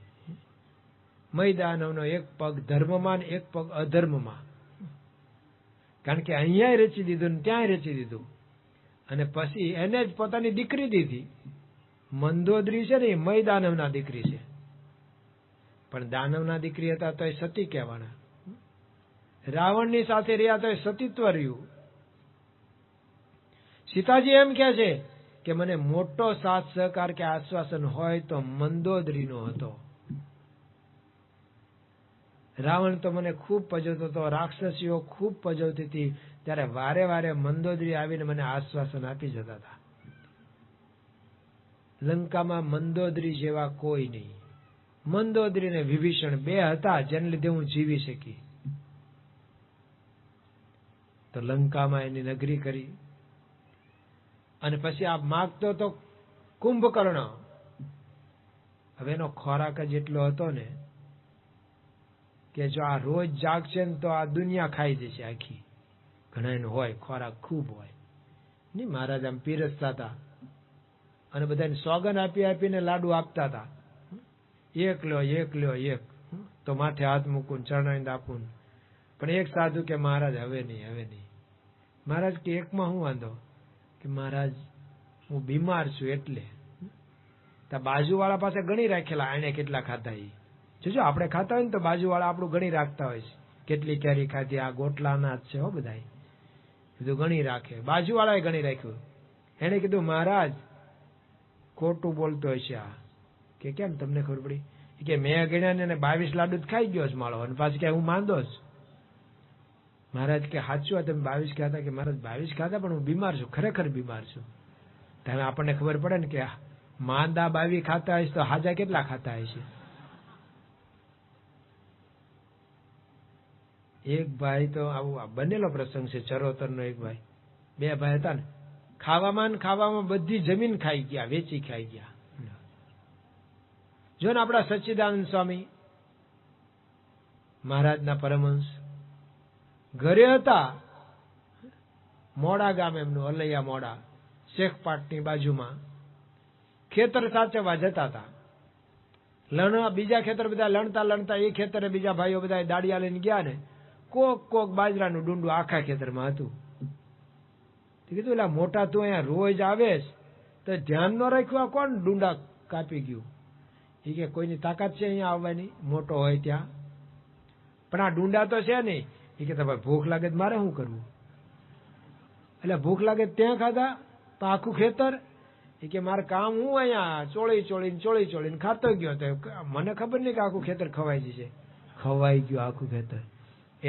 મય દાનવનો એક પગ ધર્મમાં એક પગ અધર્મમાં, કારણ કે અહીંયા રચી દીધું ને ત્યાં રચી દીધું. અને પછી એને જ પોતાની દીકરી દીધી. મંદોદરી છે ને એ મય દાનવના દીકરી છે, પણ દાનવના દીકરી હતા તો એ સતી કહેવાના. રાવણની સાથે રહ્યા તો એ સતીત્વ રહ્યું. સીતાજી એમ કહે છે કે મને મોટો સાથ સહકાર કે આશ્વાસન હોય તો મંદોદરીનો હતો. રાવણ તો મને ખૂબ પજવતો હતો, રાક્ષસીઓ ખૂબ પજવતી હતી, ત્યારે વારે વારે મંદોદરી આવીને મને આશ્વાસન આપી જતા હતા. લંકામાં મંદોદરી જેવા કોઈ નહીં. મંદોદરી ને વિભીષણ બે હતા જેને લીધે હું જીવી શકી. તો લંકામાં એની નગરી કરી. અને પછી આ માગતો તો કુંભકર્ણ. હવે એનો ખોરાક જ એટલો હતો ને કે જો આ રોજ જાગશે ને તો આ દુનિયા ખાઈ જશે આખી. ઘણા એનો હોય ખોરાક ખૂબ હોય નહીં. મહારાજ આમ પીરસતા હતા અને બધાને સોગન આપી આપીને લાડુ આપતા હતા. એક લ્યો એક લ્યો એક, તો માથે હાથ મૂકું ચરણાઈને આપું. પણ એક સાધુ કે મહારાજ હવે નહીં હવે નહીં. મહારાજ કે એકમાં હું વાંધો? કે મહારાજ હું બીમાર છું એટલે. બાજુવાળા પાસે ગણી રાખેલા એને કેટલા ખાધા. જો આપણે ખાતા હોય ને તો બાજુવાળા આપણું ગણી રાખતા હોય છે. કેટલી કેરી ખાધી, આ ગોટલાના જ છે હો બધા, બધું ગણી રાખે. બાજુવાળાએ ગણી રાખ્યું. એને કીધું મહારાજ ખોટું બોલતો હોય છે આ. કે કેમ તમને ખબર પડી? કે મેં ગણ્યા ને 22 લાડુ જ ખાઈ ગયો છે માળો, અને પાછી કે હું માંદો જ. મહારાજ કે સાચું તમે 22 ખાતા? કે મહારાજ 22 ખાતા પણ હું બીમાર છું, ખરેખર બીમાર છું. તમે આપણને ખબર પડે ને કે માંદા 22 ખાતા હશે તો હાજા કેટલા ખાતા હશે. એક ભાઈ તો આવું બનેલો પ્રસંગ છે, ચરોતરનો એક ભાઈ. બે ભાઈ હતા ને, ખાવામાં બધી જમીન ખાઈ ગયા, વેચી ખાઈ ગયા. જો ને આપણા સચ્ચિદાનંદ સ્વામી મહારાજના પરમહંસ ઘરે હતા. મોડા ગામ એમનું, અલૈયા મોડા, શેખપાટની બાજુમાં. ખેતર સાચવવા જતા હતા. બીજા ખેતર બધા લણતા એ ખેતરે બીજા ભાઈઓ બધા દાડિયા લઈને ગયા ને, કોક બાજરાનું ડુંડું આખા ખેતરમાં હતું. કીધું એટલે મોટા તું અહીંયા રોજ આવેશ તો ધ્યાન ન રાખ્યું, કોણ ડુંડા કાપી ગયું? એ કે કોઈની તાકાત છે અહીંયા આવવાની મોટો હોય ત્યાં? પણ આ ડુંડા તો છે નહીં. એ કે ભાઈ ભૂખ લાગે મારે શું કરવું? એટલે ભૂખ લાગે ત્યાં ખાધા તો આખું ખેતર. એ કે મારે કામ હું અહીંયા ચોળી ચોળીને ખાતો ગયો. તો મને ખબર નહીં કે આખું ખેતર ખવાઈ જશે. ખવાઈ ગયું આખું ખેતર.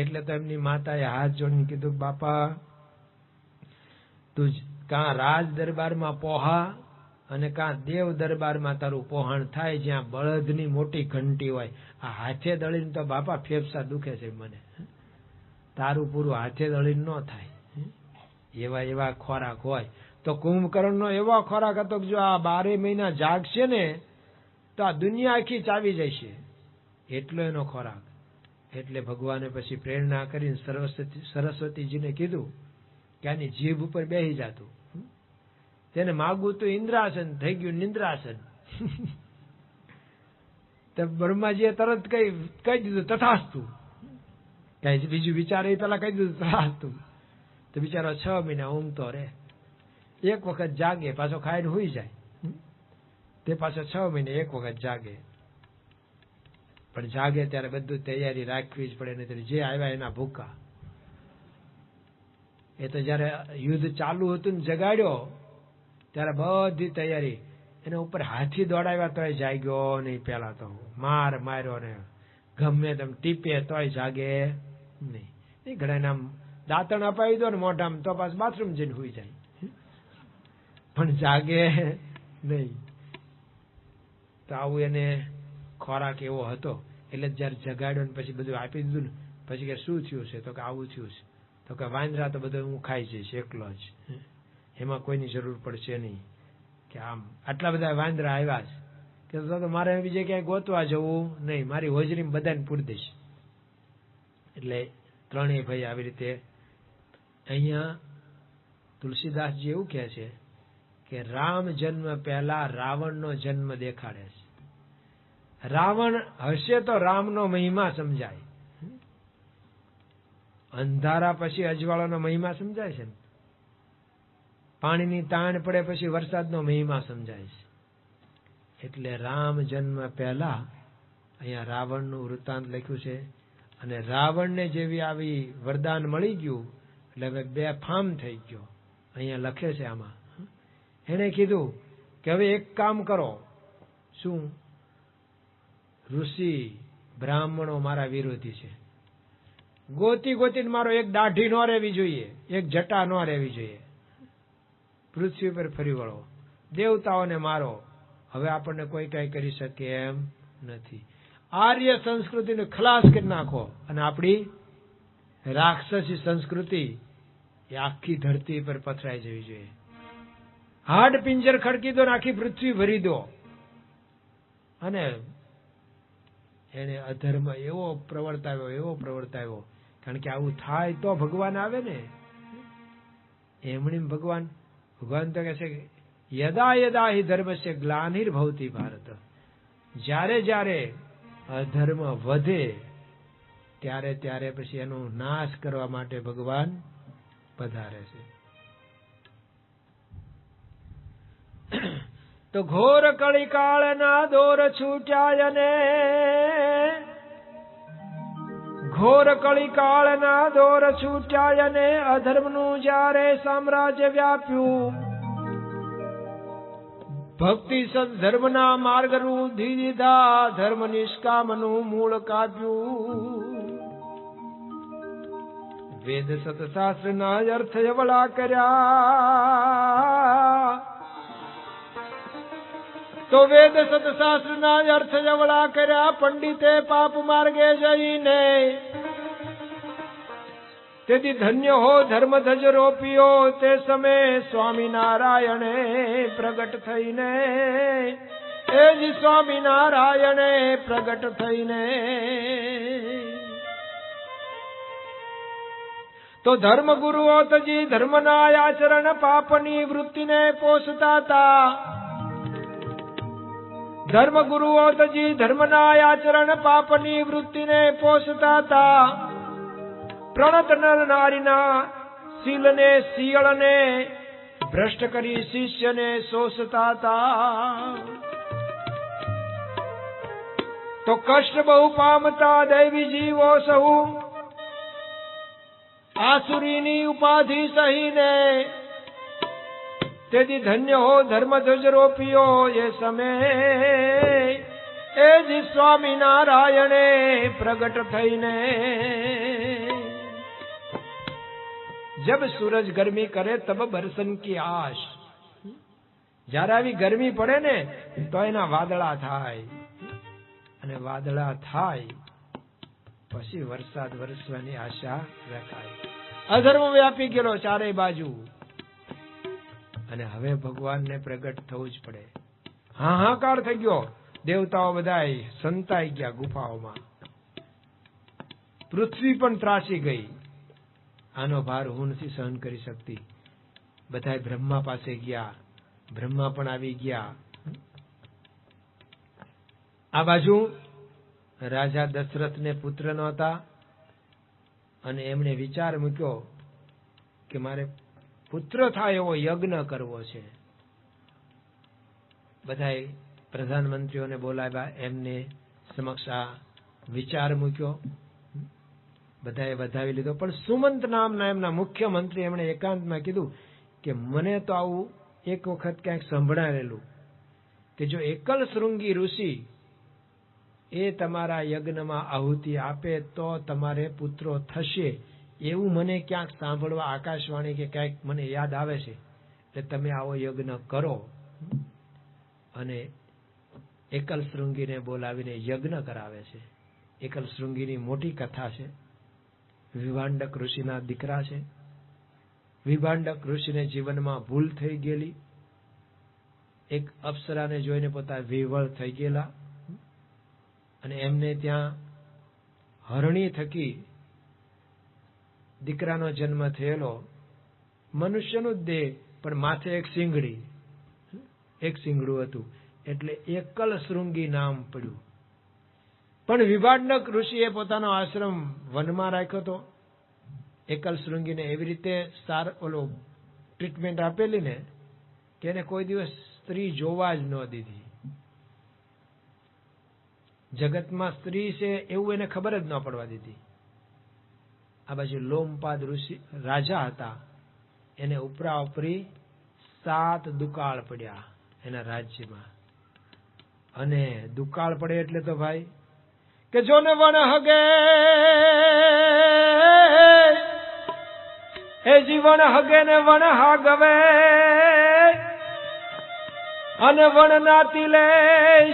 એટલે તો એમની માતાએ હાથ જોડીને કીધું બાપા તું કાં રાજ દરબારમાં પોહા અને કાં દેવ દરબારમાં તારું પોહાણ થાય, જ્યાં બળદની મોટી ઘંટી હોય. આ હાથે દળીને તો બાપા ફેફસા દુખે છે મને. તારું પૂરું હાથે દળીને ન થાય. એવા ખોરાક હોય. તો કુંભકર્ણનો એવો ખોરાક હતો કે જો આ 12 મહિના જાગશે ને તો આ દુનિયા આખી ચાવી જશે, એટલો એનો ખોરાક. એટલે ભગવાને પછી પ્રેરણા કરીને સરસ્વતીજીને કીધું કે આની જીભ ઉપર બેસી જાતું. તેને માગવું તો ઇન્દ્રાસન, થઈ ગયું નિંદ્રાસન. તો બ્રહ્માજીએ તરત કહી દીધું તથાસ્તુ. કઈ બીજું વિચારે પેલા કહી દીધું તથાસ્તુ. તો બિચારો 6 મહિના ઊંઘતો રહે. એક વખત જાગે પાછો ખાઈને હુઈ જાય. તે પાછો 6 મહિને એક વખત જાગે. પણ જાગે ત્યારે બધું તૈયારી રાખવી જ પડે, નહીં જે આવ્યા એના ભૂકા. એ તો જયારે યુદ્ધ ચાલુ હતું ને જગાડ્યો ત્યારે બધી તૈયારી. એના ઉપર હાથી દોડાવ્યા તોય જાગ્યો નહીં. પેલા તો માર્યો ને ગમે તેમ ટીપે તોય જાગે નહીં. ઘણા નામ દાંતણ અપાવી દો ને મોઢામાં તો પાછું બાથરૂમ જઈને હુઈ જાય, પણ જાગે નહીં. તો આવું એને ખોરાક એવો હતો. એટલે જયારે જગાડ્યો ને પછી બધું આપી દીધું ને પછી કે શું થયું છે? તો કે આવું થયું છે. તો કે વાંદરા તો બધું હું ખાઈ જઈશ એકલો જ, એમાં કોઈની જરૂર પડશે નહીં. કે આમ આટલા બધા વાંદરા આવ્યા છે કે તો મારે બીજે ક્યાંય ગોતવા જવું નહીં, મારી હોજરીમાં બધાને પૂરી દઈશ. એટલે ત્રણેય ભાઈ આવી રીતે. અહીંયા તુલસીદાસજી એવું કહે છે કે રામ જન્મ પહેલા રાવણનો જન્મ દેખાડે છે. રાવણ હશે તો રામનો મહિમા સમજાય. અંધારા પછી અજવાળાનો મહિમા સમજાય છે. પાણીની તાણ પડે પછી વરસાદનો મહિમા સમજાય છે. એટલે રામ જન્મ પહેલા અહીંયા રાવણનું વૃત્તાંત લખ્યું છે. અને રાવણને જેવી આવી વરદાન મળી ગયું એટલે હવે બેફામ થઈ ગયો. અહીંયા લખે છે આમાં. એને કીધું કે હવે એક કામ કરો. શું? ઋષિ બ્રાહ્મણો મારા વિરોધી છે, ગોતી ગોતીને મારો, એક દાઢી ન રહેવી જોઈએ, એક જટા ન રહેવી જોઈએ. પૃથ્વી પર ફરી વળો, દેવતાઓને મારો, હવે આપણને કોઈ કઈ કરી શકે એમ નથી. આર્ય સંસ્કૃતિને ખલાસ કરી નાખો અને આપણી રાક્ષસી સંસ્કૃતિ એ આખી ધરતી પર પથરાઈ જવી જોઈએ. હાડ પિંજર ખડકી દો, આખી પૃથ્વી ભરી દો. અને એને અધર્મ એવો પ્રવર્તાવ્યો, કારણ કે આવું થાય તો ભગવાન આવે ને. એમણી ભગવાન તો કહે છે કે યદા યદા હિ ધર્મસ્ય ગ્લાનિર્ભવતિ ભારત. જ્યારે જ્યારે અધર્મ વધે ત્યારે ત્યારે પછી એનો નાશ કરવા માટે ભગવાન પધારે છે. તો ઘોર કળી કાળના દોર છૂટ્યા અને ઘોર કળી કાળના દોર છૂટ્યા અને અધર્મનું જ્યારે સામ્રાજ્ય વ્યાપ્યું, ભક્તિ સદ્ધર્મના માર્ગનું દીધા, ધર્મ નિષ્કામનું મૂળ કાપ્યું. વેદ સતશાસ્ત્રના અર્થ વળા કર્યા, તો વેદ સતશાસ્ત્રના અર્થ જવળા કર્યા. પંડિતે પાપ માર્ગે જઈને તેથી ધન્ય હો ધર્મ ધજ રોપ્યો. તે સમયે સ્વામિનારાયણે પ્રગટ થઈને, એ જ સ્વામિનારાયણે પ્રગટ થઈને તો ધર્મ ગુરુઓ તજી ધર્મના આચરણ પાપની વૃત્તિને પોષતા હતા. ધર્મ ગુરુઓ તજી ધર્મના આચરણ પાપની વૃત્તિને પોષતા હતા. પ્રણત નર નારીના શીલને શિયળને ભ્રષ્ટ કરી શિષ્યને શોષતા હતા. તો કષ્ટ બહુ પામતા દૈવી જીવો સહુ આસુરીની ઉપાધિ સહીને, તેથી ધન્ય હો ધર્મ ધ્વજ રોપ્યો. એ સમયે એ જ સ્વામિનારાયણે પ્રગટ થઈને, જબ સૂરજ ગરમી કરે તબ બરસન કી આશ. જયારે આવી ગરમી પડે ને તો એના વાદળા થાય, અને વાદળા થાય પછી વરસાદ વરસવાની આશા રખાય. અધર્મ વ્યાપી ગયેલો ચારે બાજુ, અને હવે ભગવાનને પ્રગટ થવું જ પડે. હાહાકાર થઈ ગયો. દેવતાઓ બધા સંતાઈ ગયા ગુફાઓમાં. પૃથ્વી પણ ત્રાસી ગઈ. આનો ભાર હું નથી સહન કરી શકતી. બધા બ્રહ્મા પાસે ગયા. બ્રહ્મા પણ આવી ગયા. આ બાજુ રાજા દશરથને પુત્ર નહોતા, અને એમણે વિચાર મૂક્યો કે મારે પુત્ર થાય એવો યજ્ઞ કરવો છે. બધાએ પ્રધાનમંત્રીઓને બોલાવ્યા, એમને સમક્ષ આ વિચાર મૂક્યો. બધાએ વધાવી લીધો. પણ સુમંત નામના એમના મુખ્યમંત્રી એમણે એકાંતમાં કીધું કે મને તો આવું એક વખત ક્યાંક સંભળાયેલું કે જો એકલ શૃંગી ઋષિ એ તમારા યજ્ઞમાં આહુતિ આપે તો તમારે પુત્રો થશે, એવું મને ક્યાંક સાંભળવા આકાશવાણી કે ક્યાંક મને યાદ આવે છે. એટલે તમે આવો યજ્ઞ કરો. અને એકલ શૃંગીને બોલાવીને યજ્ઞ કરાવે છે. એકલ શૃંગીની મોટી કથા છે. વિભાંડક ઋષિના દીકરા છે. વિભાંડક ઋષિને જીવનમાં ભૂલ થઈ ગયેલી. એક અપ્સરાને જોઈને પોતા વિહવળ થઈ ગયેલા, અને એમને ત્યાં હરણી થકી દીકરાનો જન્મ થયેલો. મનુષ્યનું જ દેહ, પણ માથે એક સિંગડું હતું, એટલે એકલ શૃંગી નામ પડ્યું. પણ વિભાંડક ઋષિએ પોતાનો આશ્રમ વનમાં રાખ્યો હતો. એકલ શૃંગીને એવી રીતે ટ્રીટમેન્ટ આપેલી ને કે એને કોઈ દિવસ સ્ત્રી જોવા જ ન દીધી. જગતમાં સ્ત્રી છે એવું એને ખબર જ ન પડવા દીધી. આ બાજુ લોમપાદ ઋષિ રાજા હતા, એને ઉપરા ઉપરી 7 દુકાળ પડ્યા એના રાજ્યમાં. અને દુકાળ પડે એટલે તો ભાઈ કે જોને વણ હગે એ જીવન હગે ને વણ હાગવે અને વણ નાતી લે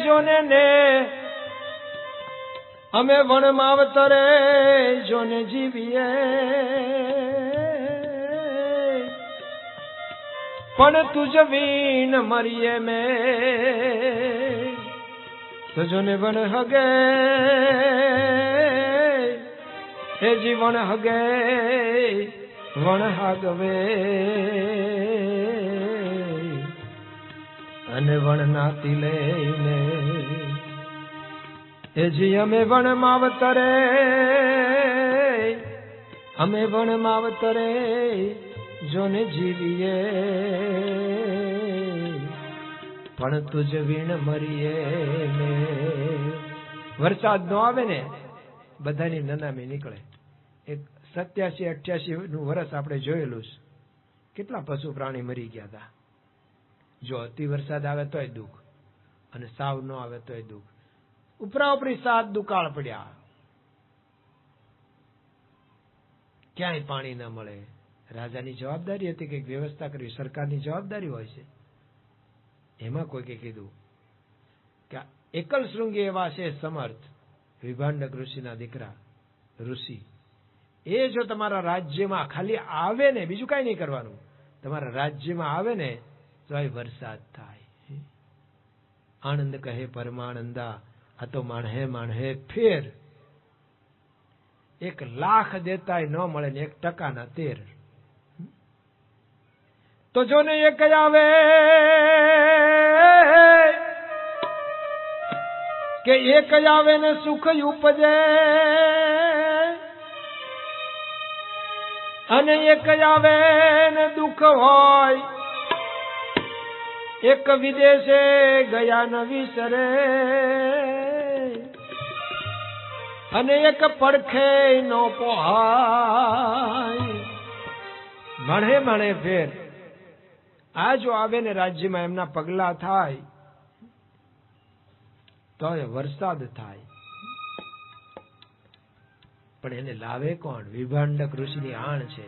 જોને ને અમે વણ માવતરે જોને જીવીએ પણ તુજ વીણ મરીએ મેં તો જોને વણ હગે એ જીવન હગે વણ હાગવે અને વણ નાતી લઈને એ જી અમે વણ માવતરે જોને જીવીએ પણ તુજ વીણ મરીએ ને. વરસાદ નો આવે ને બધાની નનામી નીકળે. એક 87-88 નું વર્ષ આપણે જોયેલું છે. કેટલા પશુ પ્રાણી મરી ગયા હતા. જો અતિ વરસાદ આવે તોય દુઃખ અને સાવ ન આવે તોય દુઃખ. ઉપરા ઉપરી 7 દુકાળ પડ્યા, ક્યાંય પાણી ન મળે. રાજાની જવાબદારી હતી કે વ્યવસ્થા કરવી, સરકારની જવાબદારી હોય છે. એમાં કોઈકે કીધું કે એકલ શૃંગી એવા છે સમર્થ વિભાંડક ઋષિના દીકરા ઋષિ, એ જો તમારા રાજ્યમાં ખાલી આવે ને, બીજું કઈ નહીં કરવાનું, તમારા રાજ્યમાં આવે ને તો એ વરસાદ થાય. આનંદ કહે પરમાનંદા, આ તો માણહે માણહે ફેર. 1,00,000 દેતાય ન મળે ને 1% ના 13. તો જો ને એક આવે કે એક આવે ને સુખ ઉપજે અને એક આવે ને દુઃખ હોય. એક વિદેશે ગયા ન વિસરે અને એક પડખે નો પોહાય. મણે મણે ફેર. આ જો આવે ને રાજ્યમાં એમના પગલા થાય તો વરસાદ થાય. પણ એને લાવે કોણ? વિભાંડક ઋષિની આણ છે,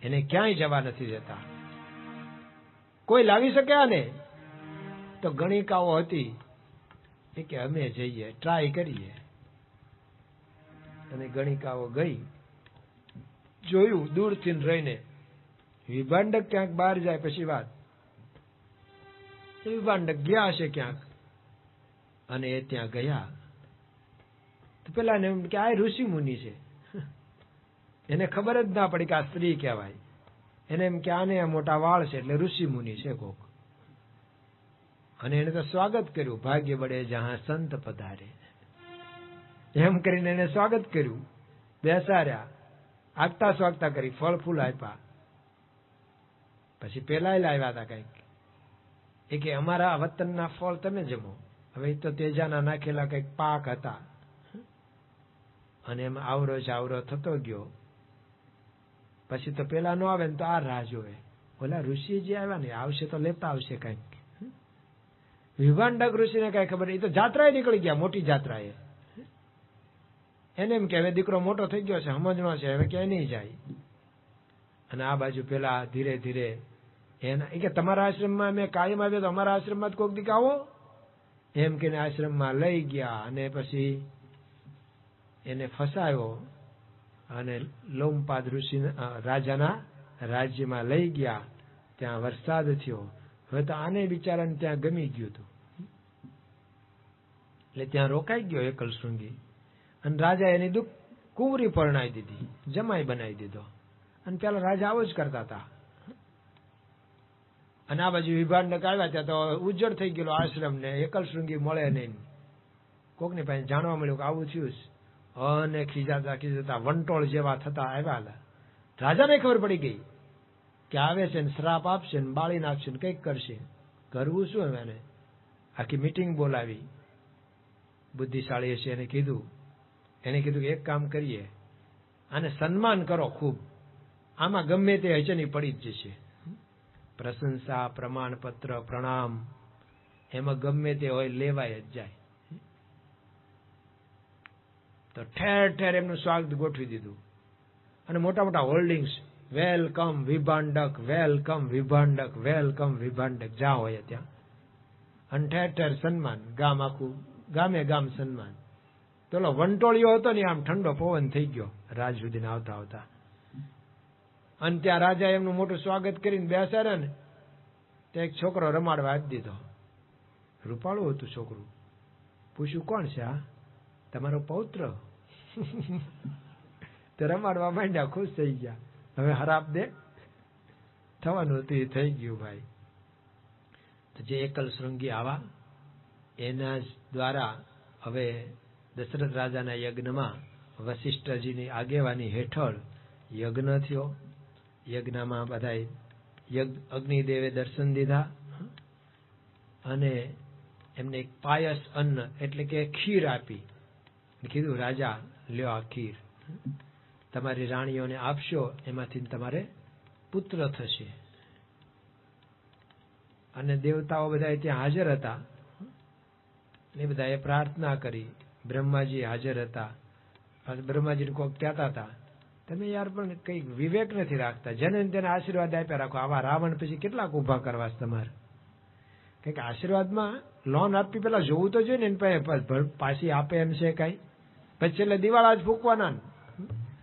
એને ક્યાંય જવા નથી દેતા. કોઈ લાવી શકે આને? તો ગણિકાઓ હતી એ કે અમે જઈએ, ટ્રાય કરીએ. અને ગણિકાઓ ગઈ, જોયું દૂરથી રહીને. વિભાંડક ક્યાંક બહાર જાય પછી વાત. વિભાંડક ગયા હશે ક્યાંક અને એ ત્યાં ગયા તો પેલા ને એમ કે આ ઋષિ મુનિ છે. એને ખબર જ ના પડી કે આ સ્ત્રી કહેવાય. એને એમ કે આને મોટા વાળ છે એટલે ઋષિ મુનિ છે કોક. અને એને તો સ્વાગત કર્યું. ભાગ્ય બળે જહાં સંત પધારે એમ કરીને એને સ્વાગત કર્યું. બેસાડ્યા, આગતા સ્વાગતા કરી, ફળ ફૂલ આપ્યા. પછી પેલા લાવ્યા હતા કઈક, એ કે અમારા વતનના ફળ તમે જમો. હવે તો તેજાના નાખેલા કઈક પાક હતા અને એમ આવરો જાવરો થતો ગયો. પછી તો પેલા નો આવે ને તો આ રાહ જોવે, ઓલા ઋષિ જે આવ્યા ને આવશે તો લેતા આવશે કઈક. વિભાંડક ઋષિને કઈ ખબર, એ તો જાત્રાએ નીકળી ગયા, મોટી જાત્રાએ. એને એમ કે હવે દીકરો મોટો થઈ ગયો છે, સમજણો છે, હવે ક્યાંય નહીં જાય. અને આ બાજુ પેલા ધીરે ધીરે એના કે તમારા આશ્રમમાં મેં કાયમ આવ્યો તો અમારા આશ્રમમાં જ કોક દીક આવો એમ કે આશ્રમમાં લઈ ગયા. અને પછી એને ફસાયો અને લોમપાદ ઋષિ રાજાના રાજ્યમાં લઈ ગયા. ત્યાં વરસાદ થયો. હવે તો આને બિચારાને ત્યાં ગમી ગયું હતું એટલે ત્યાં રોકાઈ ગયો એકલ શૃંગી. અને રાજા એની દુઃખ કુંવરી પરણાવી દીધી, જમાઈ બનાવી દીધો. અને પેલા રાજા આવો જ કરતા હતા. અને આ બાજુ વિભાંડક આવ્યા ત્યાં તો ઉજ્જડ થઈ ગયેલો આશ્રમ ને એકલ શૃંગી મળે નહીં. કોકની પાસે જાણવા મળ્યું કે આવું થયું. અને ખીજાતા વંટોળ જેવા થતા આવ્યા. રાજાને ખબર પડી ગઈ કે આવે છે ને શ્રાપ આપશે ને બાળી નાખશે ને કંઈક કરશે. કરવું શું હવે? એને આખી મીટિંગ બોલાવી. બુદ્ધિશાળી હશે એને કીધું કે એક કામ કરીએ, આને સન્માન કરો ખૂબ. આમાં ગમે તે હશે ને પડી જ જશે. પ્રશંસા, પ્રમાણપત્ર, પ્રણામ એમાં ગમે તે હોય લેવાય જ જાય. તો ઠેર ઠેર એમનું સ્વાગત ગોઠવી દીધું. અને મોટા મોટા holdings welcome Vibhandak, welcome Vibhandak, welcome Vibhandak, જ્યાં હોય ત્યાં. અને ઠેર ઠેર સન્માન, ગામ આખું, ગામે ગામ સન્માન. પેલો વંટોળિયો હતો ને આમ ઠંડો પવન થઈ ગયો રાજ સુધી આવતા આવતા. અને ત્યાં રાજા એમનું મોટું સ્વાગત કરીને બેસાડે ને, તો એક છોકરો રમાડવા આપી દીધો. રૂપાળું હતું છોકરું. પૂછ્યું, કોણ છે આ? તમારો પૌત્ર. તે રમાડવા માંડ્યા, ખુશ થઈ ગયા. હવે હરાપ દે થવાનું હતું એ થઈ ગયું ભાઈ. તો જે એકલ શૃંગી આવા, એના જ દ્વારા હવે દશરથ રાજાના યજ્ઞમાં વશિષ્ઠજીની આગેવાની હેઠળ યજ્ઞ થયો. યજ્ઞમાં બધા અગ્નિદેવે દર્શન દીધા અને એમને એક પાયસ અન્ન એટલે કે ખીર આપી. કીધું, રાજા લ્યો આ ખીર, તમારી રાણીઓને આપશો, એમાંથી તમારે પુત્ર થશે. અને દેવતાઓ બધા ત્યાં હાજર હતા. એ બધાએ પ્રાર્થના કરી. બ્રહ્માજી હાજર હતા. બ્રહ્માજીને કોઈક કહેતા હતા, તમે યાર પણ કઈ વિવેક નથી રાખતા, જેને તેને આશીર્વાદ આપ્યા રાખો. આવા રાવણ પછી કેટલાક ઉભા કરવા તમારે? કઈક આશીર્વાદમાં લોન આપવી પેલા જોવું તો જોઈએ ને, એને પાછી આપે એમ છે કઈ? પછી છેલ્લે દિવાળા જ ફૂંકવાના,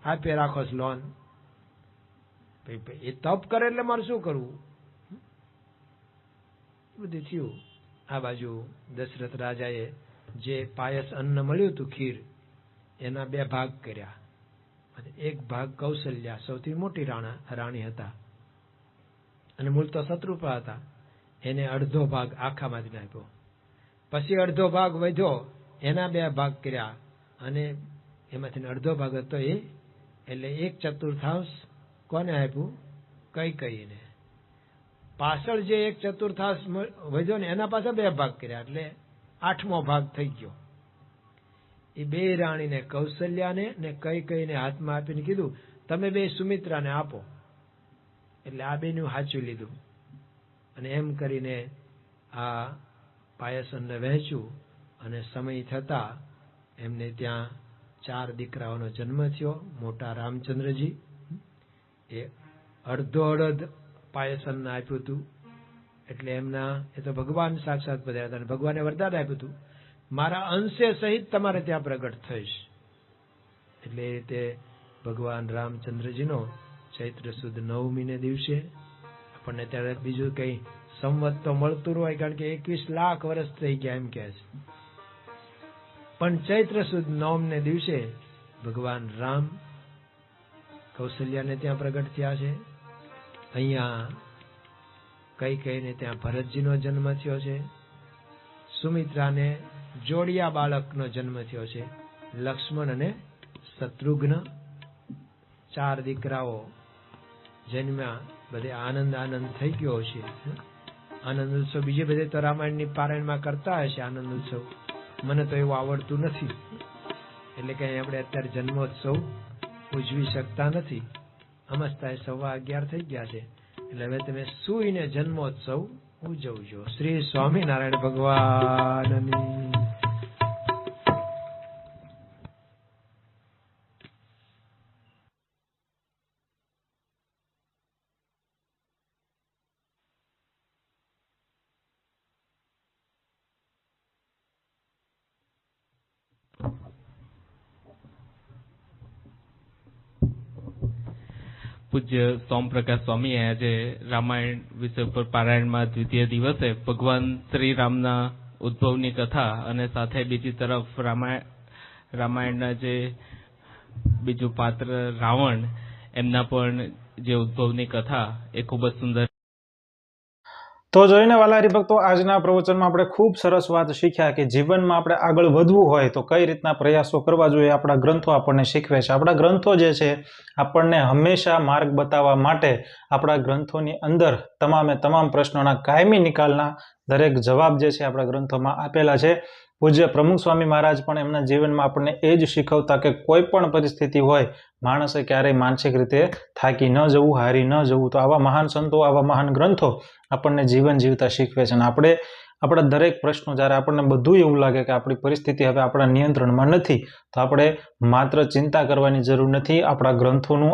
આપે રાખો લોન. એ તપ કરે એટલે મારે શું કરવું? બધું થયું. આ બાજુ દશરથ રાજાએ જે પાયસ અન્ન મળ્યું હતું, ખીર, એના 2 ભાગ કર્યા. એક ભાગ કૌશલ્યા, સૌથી મોટી રાણી હતા અને મૂળ તો શત્રુપા હતા, એને અડધો ભાગ આખામાંથી આપ્યો. પછી અડધો ભાગ વધ્યો, એના 2 ભાગ કર્યા અને એમાંથી અડધો ભાગ હતો એ, એટલે 1/4 કોને આપ્યું? કૈકેયીને. પાછળ જે 1/4 વધ્યો ને એના પાછા 2 ભાગ કર્યા, એટલે 8મો ભાગ થઈ ગયો. એ 2 રાણીને, કૌશલ્યાને ને કૈકેયીને હાથમાં આપીને કીધું, તમે 2 સુમિત્રાને આપો. એટલે આ 2નું સાચું લીધું અને એમ કરીને આ પાયસનને વહેંચ્યું. અને સમય થતા એમને ત્યાં 4 દીકરાઓનો જન્મ થયો. મોટા રામચંદ્રજી, એ અડધો પાયસનને આપ્યું હતું. એટલે એમના, એ તો ભગવાન સાક્ષાત પધાર્યા હતા અને ભગવાને વરદાન આપ્યું હતું, મારા અંશે સહિત તમારે ત્યાં પ્રગટ થઈશ. એટલે એ રીતે ભગવાન રામચંદ્રજીનો ચૈત્ર સુદ 9મીને દિવસે આપણને ત્યારે બીજું કઈ સંવત તો મળતું હોય, કારણ કે 21 લાખ વર્ષ થઈ ગયા એમ કે છે. પણ ચૈત્ર સુદ 9ને દિવસે ભગવાન રામ કૌશલ્યાને ત્યાં પ્રગટ થયા છે. અહીંયા કૈકેયીને ત્યાં ભરતજીનો જન્મ થયો છે. સુમિત્રાને જોડિયા બાળકનો જન્મ થયો છે, લક્ષ્મણ અને શત્રુઘ્ન. 4 દીકરાઓ જન્મ્યા. બધે આનંદ થઈ ગયો છે. આનંદ ઉત્સવ બીજે બધે તો રામાયણની પારાયણમાં કરતા હશે આનંદ ઉત્સવ. મને તો એવું આવડતું નથી, એટલે કે આપણે અત્યારે જન્મોત્સવ ઉજવી શકતા નથી. અમસ્તા 11:15 થઈ ગયા છે, એટલે હવે તમે સુઈને જન્મોત્સવ ઉજવજો. શ્રી સ્વામિનારાયણ ભગવાનની. પૂજ્ય સોમપ્રકાશ સ્વામી આજે રામાયણ વિષય ઉપર પારાયણમાં દ્વિતીય દિવસે ભગવાન શ્રી રામના ઉદ્ભવની કથા અને સાથે બીજી તરફ રામાયણના જે બીજું પાત્ર રાવણ, એમના પણ જે ઉદ્ભવની કથા એ ખૂબ જ સુંદર. તો જોઈને વાલા હરિભક્તો, આજના પ્રવચનમાં આપણે ખૂબ સરસ વાત શીખ્યા કે જીવનમાં આપણે આગળ વધવું હોય તો કઈ રીતના પ્રયાસો કરવા જોઈએ. આપણા ગ્રંથો આપણને શીખવે છે. આપણા ગ્રંથો જે છે આપણને હંમેશા માર્ગ બતાવવા માટે આપણા ગ્રંથોની અંદર તમામ પ્રશ્નોના કાયમી નિકાલના દરેક જવાબ જે છે આપણા ગ્રંથોમાં આપેલા છે. પૂજ્ય પ્રમુખ સ્વામી મહારાજ પણ એમના જીવનમાં આપણને એ જ શીખવતા કે કોઈ પણ પરિસ્થિતિ હોય, માણસે ક્યારેય માનસિક રીતે થાકી ન જવું, હારી ન જવું. તો આવા મહાન સંતો, આવા મહાન ગ્રંથો આપણને જીવન જીવતા શીખવે છે. અને આપણે આપણા દરેક પ્રશ્નો, જ્યારે આપણને બધું એવું લાગે કે આપણી પરિસ્થિતિ હવે આપણા નિયંત્રણમાં નથી, તો તો આપણે માત્ર ચિંતા કરવાની જરૂર નથી. આપણા ગ્રંથોનું,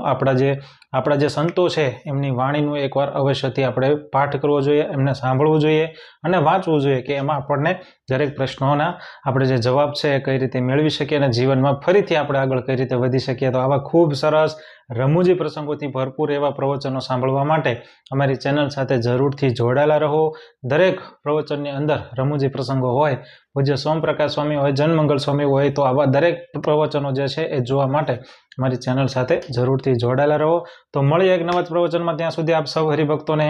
આપણા જે સંતો છે એમની વાણીનું એકવાર અવશ્યથી આપણે પાઠ કરવો જોઈએ, એમને સાંભળવું જોઈએ અને વાંચવું જોઈએ કે એમાં આપણને દરેક પ્રશ્નોના આપણે જે જવાબ છે એ કઈ રીતે મેળવી શકીએ અને જીવનમાં ફરીથી આપણે આગળ કઈ રીતે વધી શકીએ. તો આવા ખૂબ સરસ રમૂજી પ્રસંગોથી ભરપૂર એવા પ્રવચનો સાંભળવા માટે અમારી ચેનલ સાથે જરૂરથી જોડાયેલા રહો. દરેક પ્રવચનની અંદર રમૂજી પ્રસંગો હોય, પૂજ્ય સોમપ્રકાશ સ્વામી હોય, જનમંગલ સ્વામી હોય, તો આવા દરેક પ્રવચનો જે છે એ જોવા માટે અમારી ચેનલ સાથે જરૂરથી જોડાયેલા રહો. તો મળીએ એક નવા જ પ્રવચનમાં. ત્યાં સુધી આપ સૌ હરિભક્તોને